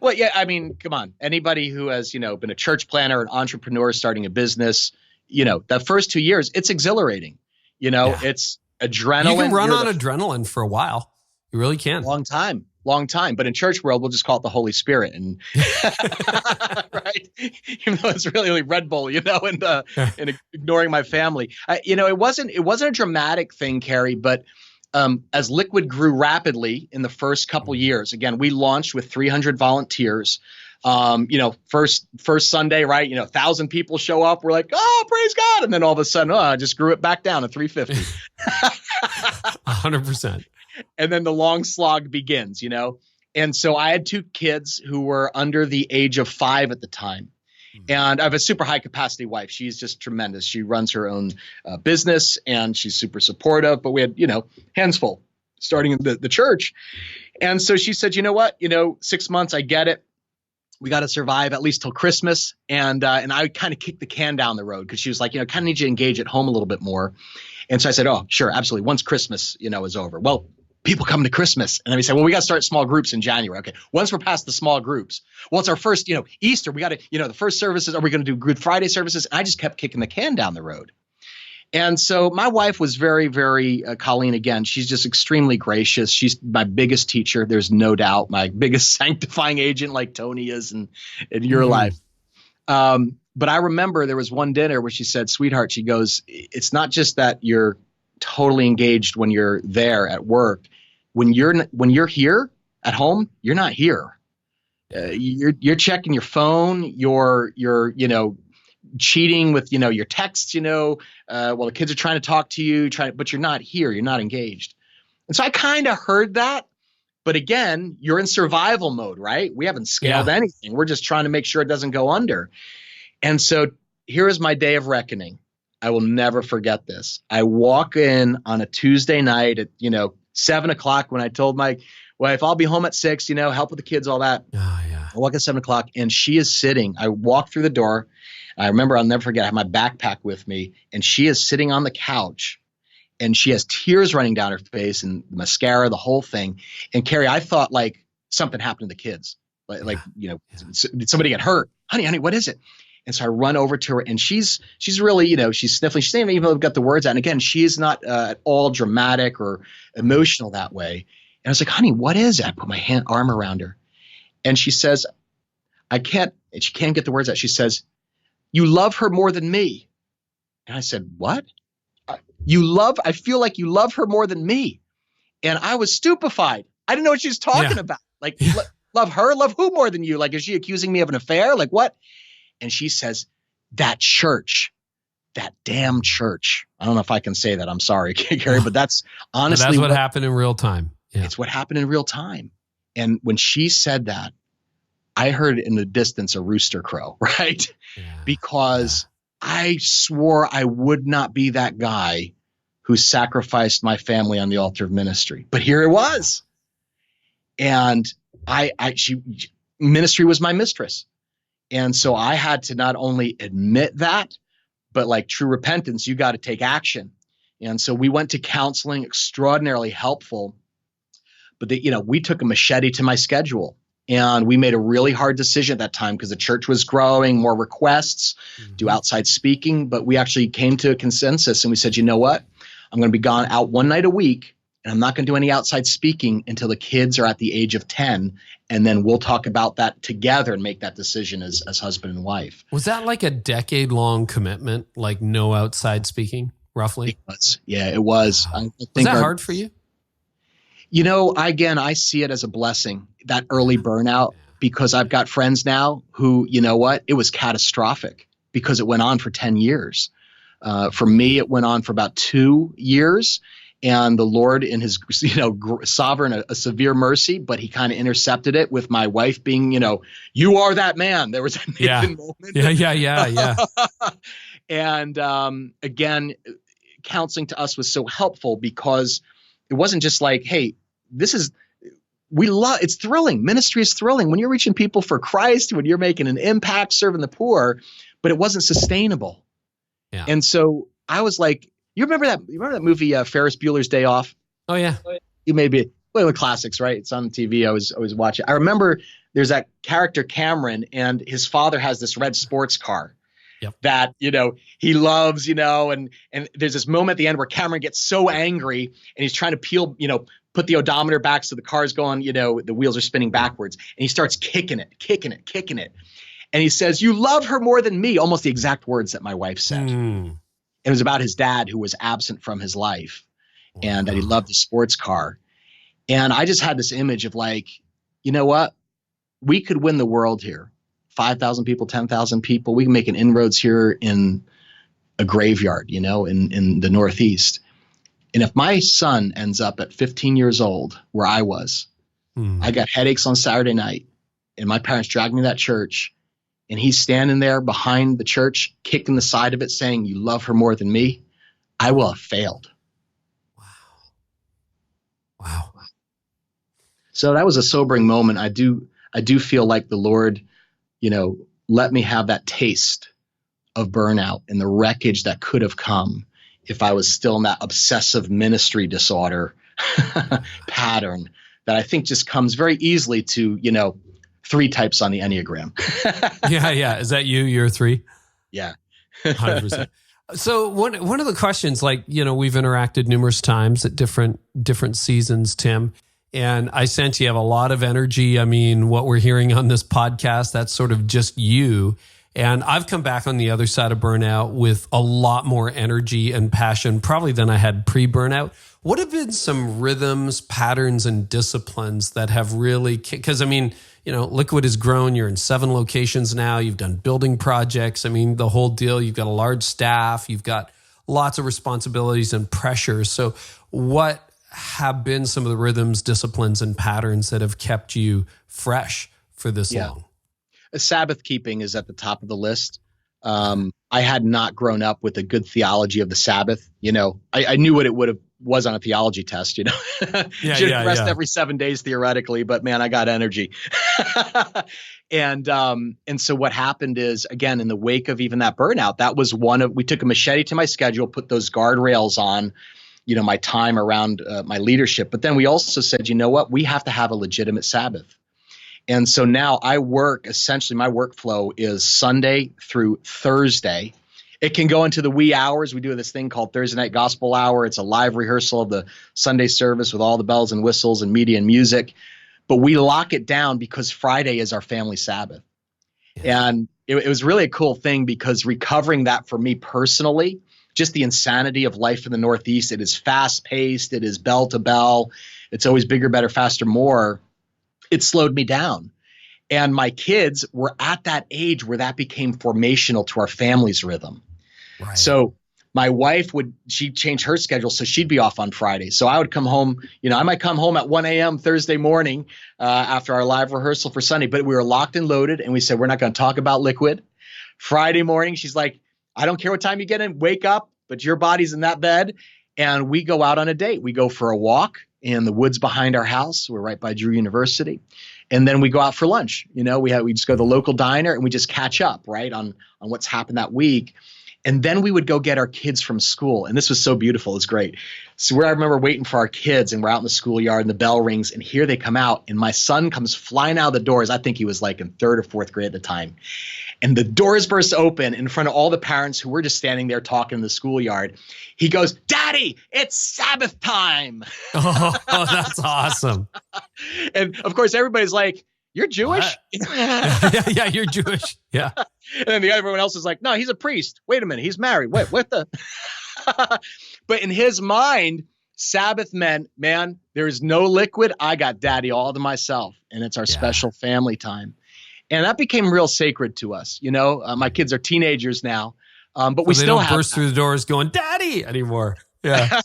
Well, yeah, I mean, come on. Anybody who has, been a church planner, an entrepreneur starting a business, that first 2 years, it's exhilarating. It's adrenaline. You can run on adrenaline for a while. You really can. Long time. But in church world, we'll just call it the Holy Spirit. And right. Even though it's really Red Bull, and ignoring my family. It wasn't a dramatic thing, Carey, but as Liquid grew rapidly in the first couple years, again, we launched with 300 volunteers. First Sunday, right? 1,000 people show up. We're like, oh, praise God. And then all of a sudden, I just grew it back down to 350. 100%. And then the long slog begins, And so I had 2 kids who were under the age of 5 at the time. And I have a super high capacity wife. She's just tremendous. She runs her own business and she's super supportive. But we had, hands full starting in the church. And so she said, you know what, 6 months, I get it. We got to survive at least till Christmas. And I kind of kicked the can down the road because she was like, kind of need you to engage at home a little bit more. And so I said, oh, sure, absolutely. Once Christmas, is over. Well, people come to Christmas. And then we say, well, we got to start small groups in January. Okay. Once we're past the small groups, well, it's our first, Easter. We got to, the first services. Are we going to do Good Friday services? And I just kept kicking the can down the road. And so my wife was very, very, Colleen, again, she's just extremely gracious. She's my biggest teacher. There's no doubt, my biggest sanctifying agent like Tony is in your life. But I remember there was one dinner where she said, sweetheart, she goes, it's not just that you're totally engaged when you're there at work. When you're here at home, you're not here. You're checking your phone. You're cheating with your texts. While the kids are trying to talk to you, but you're not here. You're not engaged. And so I kind of heard that, but again, you're in survival mode, right? We haven't scaled anything. We're just trying to make sure it doesn't go under. And so here is my day of reckoning. I will never forget this. I walk in on a Tuesday night at, 7:00 when I told my wife, I'll be home at 6, help with the kids, all that. Oh, yeah. I walk at 7:00 and she is sitting. I walk through the door. I remember, I'll never forget, I have my backpack with me and she is sitting on the couch and she has tears running down her face and mascara, the whole thing. And Carey, I thought like something happened to the kids. Did somebody get hurt? Honey, what is it? And so I run over to her and she's really, she's sniffling. She's not even got the words out. And again, she is not at all dramatic or emotional that way. And I was like, honey, what is it? I put my arm around her and she says, she can't get the words out. She says, you love her more than me. And I said, what? I feel like you love her more than me. And I was stupefied. I didn't know what she was talking about. Like, love her? Love who more than you? Like, is she accusing me of an affair? Like what? And she says, that church. that damn church. I don't know if I can say that. I'm sorry, Carey, but that's honestly that's what happened in real time. Yeah. It's what happened in real time. And when she said that, I heard in the distance a rooster crow, right? Yeah. Because I swore I would not be that guy who sacrificed my family on the altar of ministry. But here it was. And ministry was my mistress. And so I had to not only admit that, but like true repentance, you got to take action. And so we went to counseling, extraordinarily helpful. But we took a machete to my schedule, and we made a really hard decision at that time because the church was growing, more requests, do outside speaking. But we actually came to a consensus, and we said, you know what? I'm going to be gone out one night a week, and I'm not going to do any outside speaking until the kids are at the age of 10. And then we'll talk about that together and make that decision as husband and wife. Was that like a decade-long commitment, like no outside speaking, roughly? It was. Yeah, it was. Wow. I think was that hard for you? I see it as a blessing, that early burnout, because I've got friends now who, it was catastrophic because it went on for 10 years. For me, it went on for about 2 years. And the Lord, in his, sovereign, a severe mercy, but he kind of intercepted it with my wife being, you are that man. There was a Nathan moment. Yeah. And again, counseling to us was so helpful because it wasn't just like, hey, it's thrilling. Ministry is thrilling when you're reaching people for Christ, when you're making an impact, serving the poor, but it wasn't sustainable. Yeah. And so I was like, you remember that movie, Ferris Bueller's Day Off? Oh yeah. You may be one of the classics, right? It's on TV. I was watching. I remember there's that character Cameron, and his father has this red sports car. Yep. That, he loves, and there's this moment at the end where Cameron gets so angry and he's trying to put the odometer back so the car's going, the wheels are spinning backwards, and he starts kicking it. And he says, you love her more than me, almost the exact words that my wife said. It was about his dad who was absent from his life and that he loved the sports car. And I just had this image of like, you know what? We could win the world here. 5,000 people, 10,000 people. We can make an inroads here in a graveyard, in the Northeast. And if my son ends up at 15 years old, where I was, I got headaches on Saturday night, and my parents dragged me to that church, and he's standing there behind the church, kicking the side of it, saying, you love her more than me, I will have failed. Wow. So that was a sobering moment. I do feel like the Lord, let me have that taste of burnout and the wreckage that could have come if I was still in that obsessive ministry disorder pattern that I think just comes very easily to, 3 types on the Enneagram. Yeah. Is that you? You're 3? Yeah. 100%. So one of the questions, we've interacted numerous times at different seasons, Tim, and I sense you have a lot of energy. I mean, what we're hearing on this podcast, that's sort of just you. And I've come back on the other side of burnout with a lot more energy and passion, probably than I had pre-burnout. What have been some rhythms, patterns, and disciplines that have really, because Liquid has grown. You're in 7 locations now. You've done building projects. The whole deal. You've got a large staff. You've got lots of responsibilities and pressure. So what have been some of the rhythms, disciplines, and patterns that have kept you fresh for this long? Sabbath keeping is at the top of the list. I had not grown up with a good theology of the Sabbath. I knew what it was on a theology test, Should rest every 7 days theoretically, but man, I got energy. And so what happened is, again, in the wake of even that burnout, that was we took a machete to my schedule, put those guardrails on, my time around my leadership. But then we also said, you know what, we have to have a legitimate Sabbath. And so now I work, essentially my workflow is Sunday through Thursday. It can go into the wee hours. We do this thing called Thursday Night Gospel Hour. It's a live rehearsal of the Sunday service with all the bells and whistles and media and music. But we lock it down because Friday is our family Sabbath. Yeah. And it was really a cool thing because recovering that for me personally, just the insanity of life in the Northeast, it is fast paced. It is bell to bell. It's always bigger, better, faster, more. It slowed me down. And my kids were at that age where that became formational to our family's rhythm. Right. So my wife she'd change her schedule, so she'd be off on Friday. So I would come home, I might come home at 1 a.m. Thursday morning after our live rehearsal for Sunday, but we were locked and loaded, and we said, we're not going to talk about Liquid. Friday morning, she's like, I don't care what time you get in, wake up, but your body's in that bed. And we go out on a date. We go for a walk in the woods behind our house. We're right by Drew University. And then we go out for lunch. We just go to the local diner and we just catch up, right, on what's happened that week. And then we would go get our kids from school. And this was so beautiful. It's great. So I remember waiting for our kids, and we're out in the schoolyard and the bell rings, and here they come out. And my son comes flying out of the doors. I think he was like in 3rd or 4th grade at the time. And the doors burst open in front of all the parents who were just standing there talking in the schoolyard. He goes, "Daddy, it's Sabbath time." Oh, that's awesome. And of course, everybody's like, "You're Jewish?" yeah, you're Jewish. Yeah. And then everyone else is like, "No, he's a priest. Wait a minute, he's married. Wait, what the?" But in his mind, Sabbath meant, man, there is no Liquid. I got Daddy all to myself, and it's our special family time. And that became real sacred to us. My kids are teenagers now, but we still don't burst through the doors going, "Daddy," anymore. Yeah.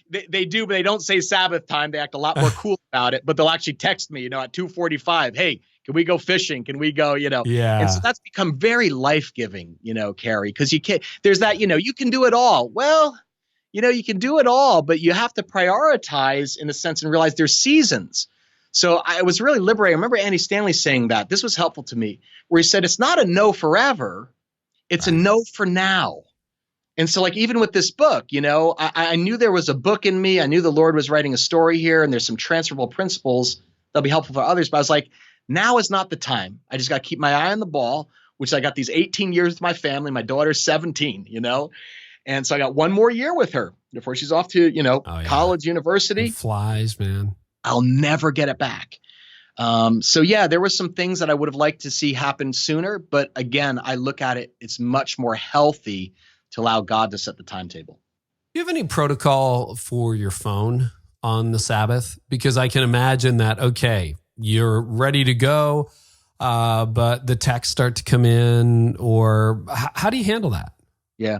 They do, but they don't say Sabbath time. They act a lot more cool about it, but they'll actually text me, at 2:45, "Hey, can we go fishing? Can we go, Yeah. And so that's become very life-giving, Carey, because you can't, there's that, you can do it all. Well, you can do it all, but you have to prioritize in a sense and realize there's seasons. So I was really liberating. I remember Andy Stanley saying that. This was helpful to me, where he said, it's not a no forever, it's a no for now. And so like, even with this book, I knew there was a book in me. I knew the Lord was writing a story here, and there's some transferable principles that'll be helpful for others. But I was like, now is not the time. I just got to keep my eye on the ball, which I got these 18 years with my family. My daughter's 17, And so I got one more year with her before she's off to, college, university. It flies, man. I'll never get it back. So yeah, there were some things that I would have liked to see happen sooner. But again, I look at it, it's much more healthy to allow God to set the timetable. Do you have any protocol for your phone on the Sabbath? Because I can imagine that, okay, you're ready to go, but the texts start to come in, or how do you handle that? Yeah.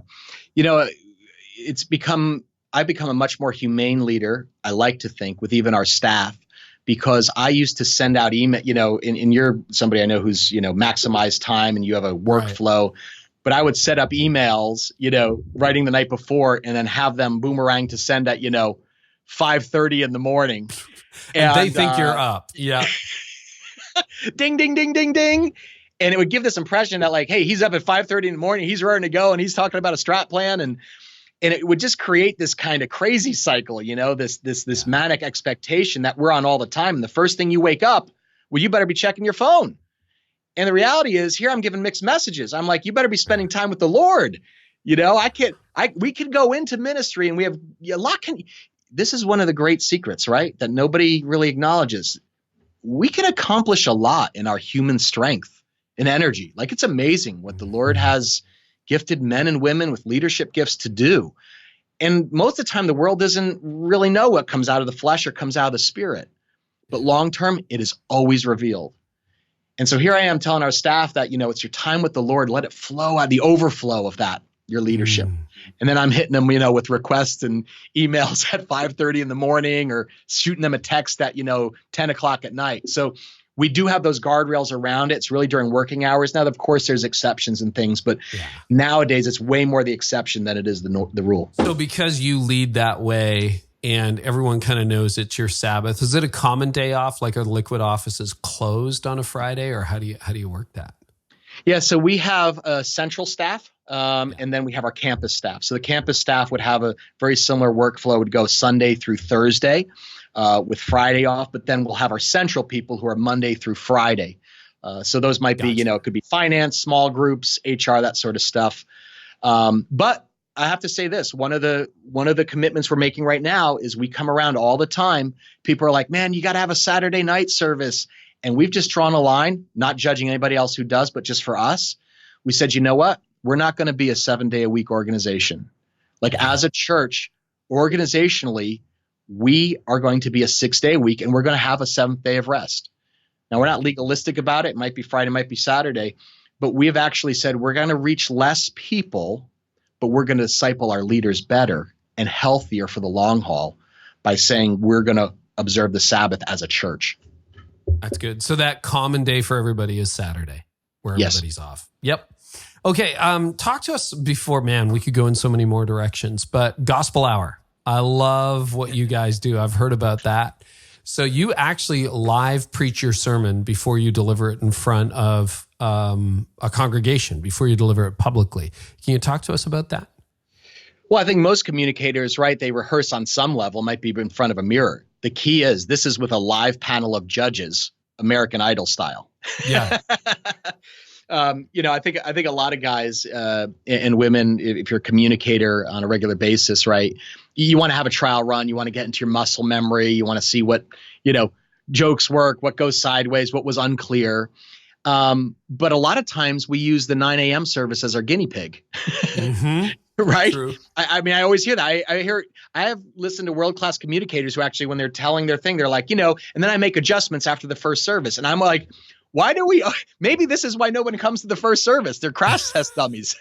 I've become a much more humane leader, I like to think, with even our staff, because I used to send out email, and you're somebody I know who's, maximized time and you have a workflow, but I would set up emails, writing the night before and then have them boomerang to send at, 5:30 in the morning. And they think you're up. Yeah. Ding, ding, ding, ding, ding. And it would give this impression that like, hey, he's up at 5:30 in the morning, he's ready to go, and he's talking about a strat plan. And it would just create this kind of crazy cycle, this manic expectation that we're on all the time. And the first thing you wake up, well, you better be checking your phone. And the reality is, here I'm giving mixed messages. I'm like, you better be spending time with the Lord. We could go into ministry, and we have a lot. This is one of the great secrets, right? That nobody really acknowledges. We can accomplish a lot in our human strength and energy. Like, it's amazing what the Lord has gifted men and women with leadership gifts to do. And most of the time, the world doesn't really know what comes out of the flesh or comes out of the spirit. But long term, it is always revealed. And so here I am telling our staff that, it's your time with the Lord. Let it flow out, the overflow of that, your leadership. And then I'm hitting them, with requests and emails at 5:30 in the morning, or shooting them a text at, 10 o'clock at night. So we do have those guardrails around it. It's really during working hours. Now, of course, there's exceptions and things, but nowadays it's way more the exception than it is the rule. So because you lead that way and everyone kind of knows it's your Sabbath, is it a common day off, like a Liquid office is closed on a Friday, or how do you work that? Yeah, so we have a central staff, and then we have our campus staff. So the campus staff would have a very similar workflow, would go Sunday through Thursday, with Friday off, but then we'll have our central people who are Monday through Friday. So those might be, it could be finance, small groups, HR, that sort of stuff. But I have to say this, one of the commitments we're making right now is we come around all the time. People are like, man, you got to have a Saturday night service. And we've just drawn a line, not judging anybody else who does, but just for us. We said, you know what? We're not going to be a 7-day-a-week organization. Like, as a church, organizationally, we are going to be a 6-day-a-week, and we're going to have a 7th day of rest. Now, we're not legalistic about it. It might be Friday, it might be Saturday. but we have actually said we're going to reach less people, but we're going to disciple our leaders better and healthier for the long haul by saying we're going to observe the Sabbath as a church. That's good. So that common day for everybody is Saturday, where Yes. everybody's off. Yep. Okay. Talk to us before, man, we could go in so many more directions, but gospel hour. I love what you guys do. I've heard about that. So you actually live preach your sermon before you deliver it in front of a congregation, before you deliver it publicly. Can you talk to us about that? Well, I think most communicators, right, they rehearse on some level, might be in front of a mirror. The key is this is with a live panel of judges, American Idol style. Yeah. I think a lot of guys and women, if you're a communicator on a regular basis, right, you want to have a trial run. You want to get into your muscle memory. You want to see what, jokes work, what goes sideways, what was unclear. But a lot of times we use the 9 a.m. service as our guinea pig. Mm-hmm. Right. True. I mean, I always hear that. I have listened to world-class communicators who actually, when they're telling their thing, they're like, and then I make adjustments after the first service. And I'm like, why do we, maybe this is why no one comes to the first service. They're crash test dummies.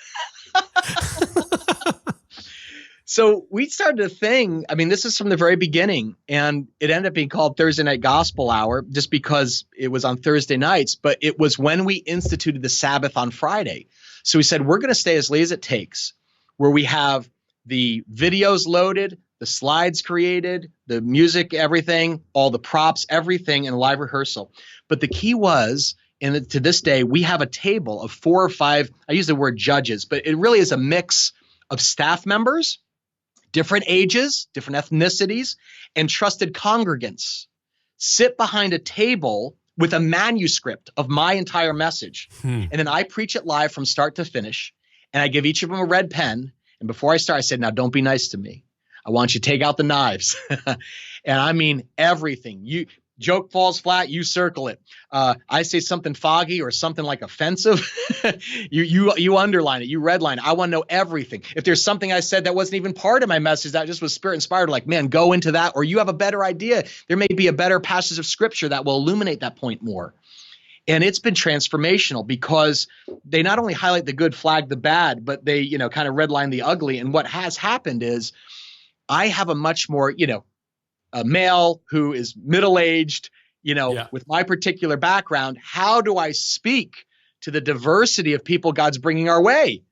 So we started a thing. I mean, this is from the very beginning, and it ended up being called Thursday Night Gospel Hour just because it was on Thursday nights, but it was when we instituted the Sabbath on Friday. So we said, we're going to stay as late as it takes, where we have the videos loaded, the slides created, the music, everything, all the props, everything in live rehearsal. But the key was, and to this day, we have a table of 4 or 5, I use the word judges, but it really is a mix of staff members, different ages, different ethnicities, and trusted congregants sit behind a table with a manuscript of my entire message. And then I preach it live from start to finish. And I give each of them a red pen. And before I start, I said, now don't be nice to me. I want you to take out the knives. And I mean everything. Joke falls flat, you circle it. I say something foggy or something like offensive, you underline it, you redline it. I want to know everything. If there's something I said that wasn't even part of my message, that just was spirit inspired, like, man, go into that, or you have a better idea. There may be a better passage of scripture that will illuminate that point more. And it's been transformational because they not only highlight the good, flag the bad, but they, kind of redline the ugly. And what has happened is I have a much more, a male who is middle-aged, with my particular background. How do I speak to the diversity of people God's bringing our way?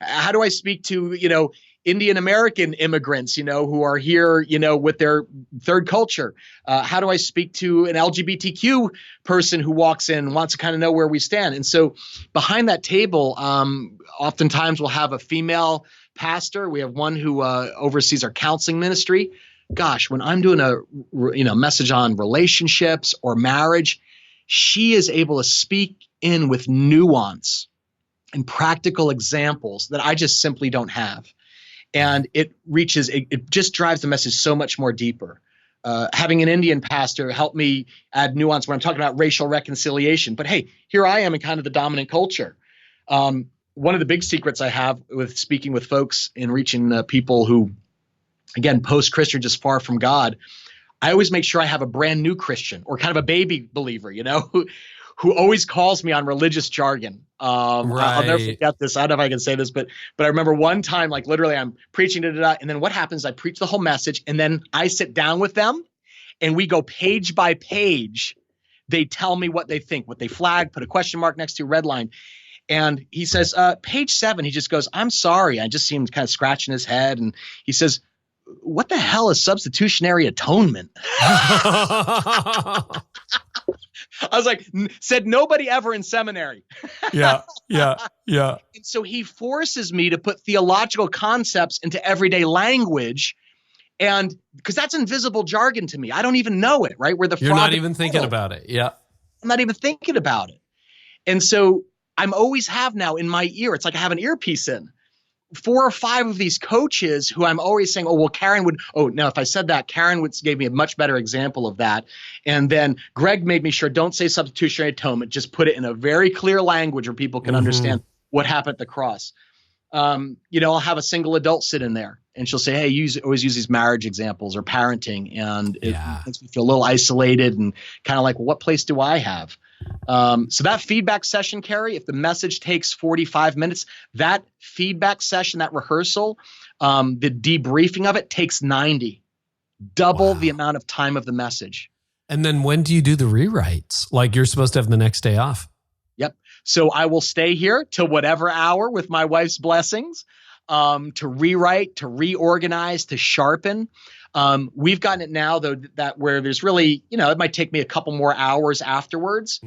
How do I speak to, Indian American immigrants, who are here, with their third culture? How do I speak to an LGBTQ person who walks in and wants to kind of know where we stand? And so behind that table, oftentimes we'll have a female pastor. We have one who oversees our counseling ministry. Gosh, when I'm doing a message on relationships or marriage, she is able to speak in with nuance and practical examples that I just simply don't have. And it just drives the message so much more deeper. Having an Indian pastor help me add nuance when I'm talking about racial reconciliation. But hey, here I am in kind of the dominant culture. One of the big secrets I have with speaking with folks and reaching people who, again, post-Christian, just far from God, I always make sure I have a brand new Christian or kind of a baby believer, who always calls me on religious jargon. Right. I'll never forget this. I don't know if I can say this, but I remember one time, like literally I'm preaching, and then what happens, I preach the whole message, and then I sit down with them, and we go page by page. They tell me what they think, what they flag, put a question mark next to, red line. And he says, page 7, he just goes, I'm sorry. I just see him kind of scratching his head. And he says, what the hell is substitutionary atonement? I was like, said nobody ever in seminary. Yeah. And so he forces me to put theological concepts into everyday language. And because that's invisible jargon to me. I don't even know it, right? Where the You're not even thinking about it. Yeah. I'm not even thinking about it. And so I'm always have now in my ear, it's like I have an earpiece in. 4 or 5 of these coaches who I'm always saying, if I said that, Karen gave me a much better example of that. And then Greg made me sure, don't say substitutionary atonement, just put it in a very clear language where people can understand what happened at the cross. I'll have a single adult sit in there. and she'll say, hey, always use these marriage examples or parenting. And it makes me feel a little isolated and kind of like, well, what place do I have? So that feedback session, Carey, if the message takes 45 minutes, that feedback session, that rehearsal, the debriefing of it takes 90, double the amount of time of the message. And then when do you do the rewrites? Like you're supposed to have the next day off. Yep. So I will stay here till whatever hour with my wife's blessings, to rewrite, to reorganize, to sharpen. We've gotten it now, though, that where there's really, it might take me a couple more hours afterwards.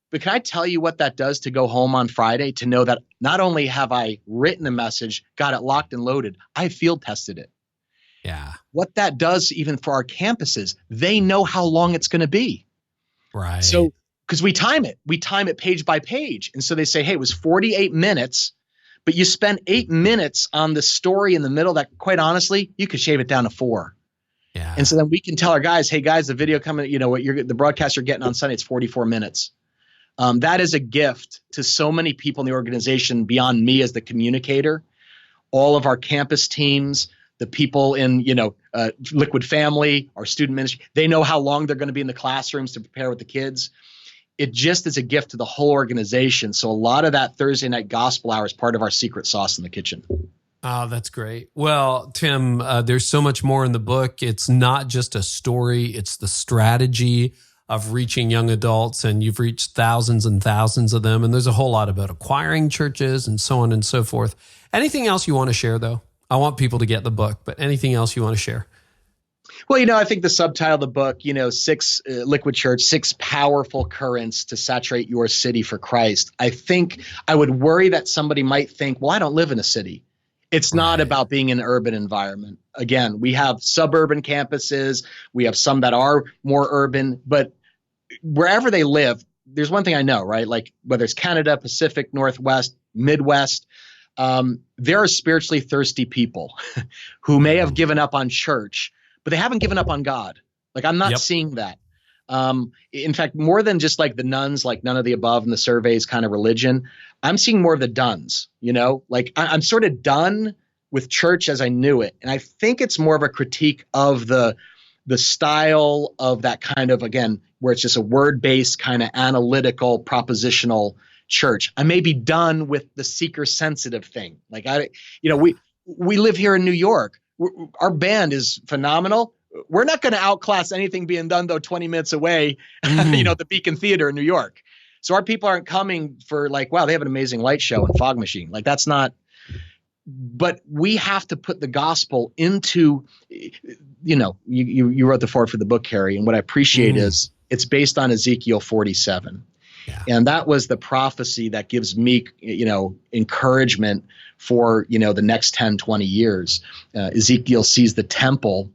But can I tell you what that does to go home on Friday, to know that not only have I written a message, got it locked and loaded, I field tested it. Yeah. What that does even for our campuses, they know how long it's going to be. Right. So, because we time it page by page. And so they say, hey, it was 48 minutes, but you spent 8 minutes on the story in the middle that, quite honestly, you could shave it down to 4. Yeah. And so then we can tell our guys, hey guys, the video coming, the broadcast you're getting on Sunday, it's 44 minutes. That is a gift to so many people in the organization beyond me as the communicator. All of our campus teams, the people in, Liquid Family, our student ministry, they know how long they're going to be in the classrooms to prepare with the kids. It just is a gift to the whole organization. So a lot of that Thursday night gospel hour is part of our secret sauce in the kitchen. Oh, that's great. Well, Tim, there's so much more in the book. It's not just a story. It's the strategy of reaching young adults, and you've reached thousands and thousands of them. And there's a whole lot about acquiring churches and so on and so forth. Anything else you want to share, though? I want people to get the book, but anything else you want to share? Well, I think the subtitle of the book, Liquid Church, 6 powerful currents to saturate your city for Christ. I think I would worry that somebody might think, well, I don't live in a city. It's not about being in an urban environment. Again, we have suburban campuses. We have some that are more urban, but wherever they live, there's one thing I know, right? Like whether it's Canada, Pacific, Northwest, Midwest, there are spiritually thirsty people who may have given up on church, but they haven't given up on God. Like I'm not seeing that. In fact, more than just like the nuns, like none of the above in the surveys kind of religion, I'm seeing more of the dones, like I'm sort of done with church as I knew it. And I think it's more of a critique of the style of that kind of, again, where it's just a word-based kind of analytical, propositional church. I may be done with the seeker-sensitive thing. Like we live here in New York. Our band is phenomenal. We're not going to outclass anything being done, though, 20 minutes away, the Beacon Theater in New York. So our people aren't coming for like, wow, they have an amazing light show and fog machine. Like that's not, but we have to put the gospel into, you wrote the foreword for the book, Carey. And what I appreciate is it's based on Ezekiel 47. Yeah. And that was the prophecy that gives me, encouragement for, the next 10, 20 years. Ezekiel sees the temple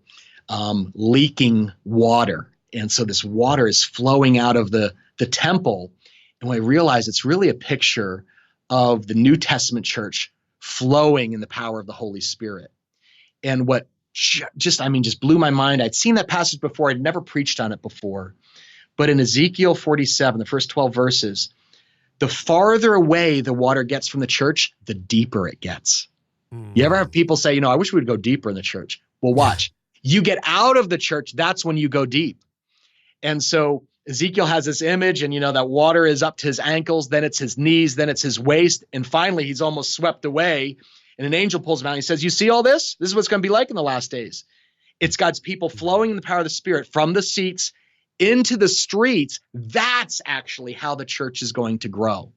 leaking water. And so this water is flowing out of the temple. And when I realized it's really a picture of the New Testament church flowing in the power of the Holy Spirit. And what just blew my mind. I'd seen that passage before. I'd never preached on it before. But in Ezekiel 47, the first 12 verses, the farther away the water gets from the church, the deeper it gets. You ever have people say, I wish we would go deeper in the church. Well, watch. You get out of the church, that's when you go deep. And so Ezekiel has this image and, that water is up to his ankles, then it's his knees, then it's his waist. And finally, he's almost swept away. And an angel pulls him out and he says, you see all this? This is what's going to be like in the last days. It's God's people flowing in the power of the Spirit from the seats into the streets. That's actually how the church is going to grow.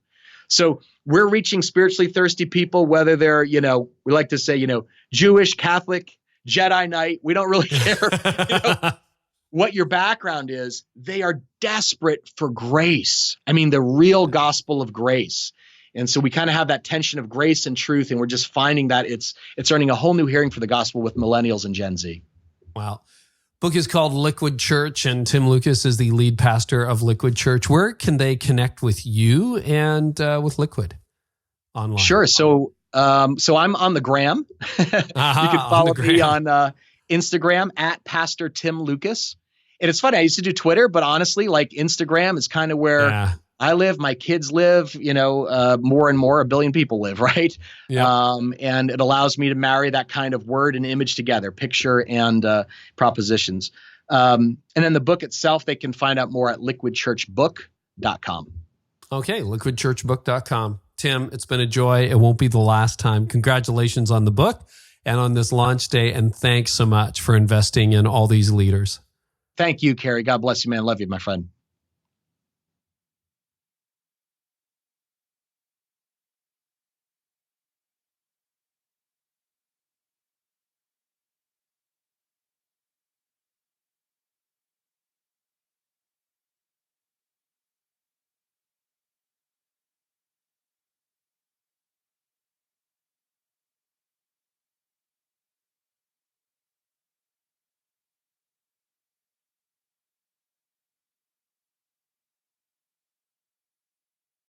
So we're reaching spiritually thirsty people, whether they're, we like to say, Jewish, Catholic, Jedi Knight. We don't really care. What your background is, they are desperate for grace. I mean, the real gospel of grace. And so we kind of have that tension of grace and truth, and we're just finding that it's earning a whole new hearing for the gospel with millennials and Gen Z. Wow. Book is called Liquid Church, and Tim Lucas is the lead pastor of Liquid Church. Where can they connect with you and with Liquid online? Sure. So I'm on the gram. You can follow me on Instagram at Pastor Tim Lucas. And it's funny, I used to do Twitter, but honestly, like Instagram is kind of where I live, my kids live, more and more, 1 billion people live, right? Yeah. And it allows me to marry that kind of word and image together, picture and propositions. And then the book itself, they can find out more at liquidchurchbook.com. Okay, liquidchurchbook.com. Tim, it's been a joy. It won't be the last time. Congratulations on the book and on this launch day. And thanks so much for investing in all these leaders. Thank you, Carey. God bless you, man. Love you, my friend.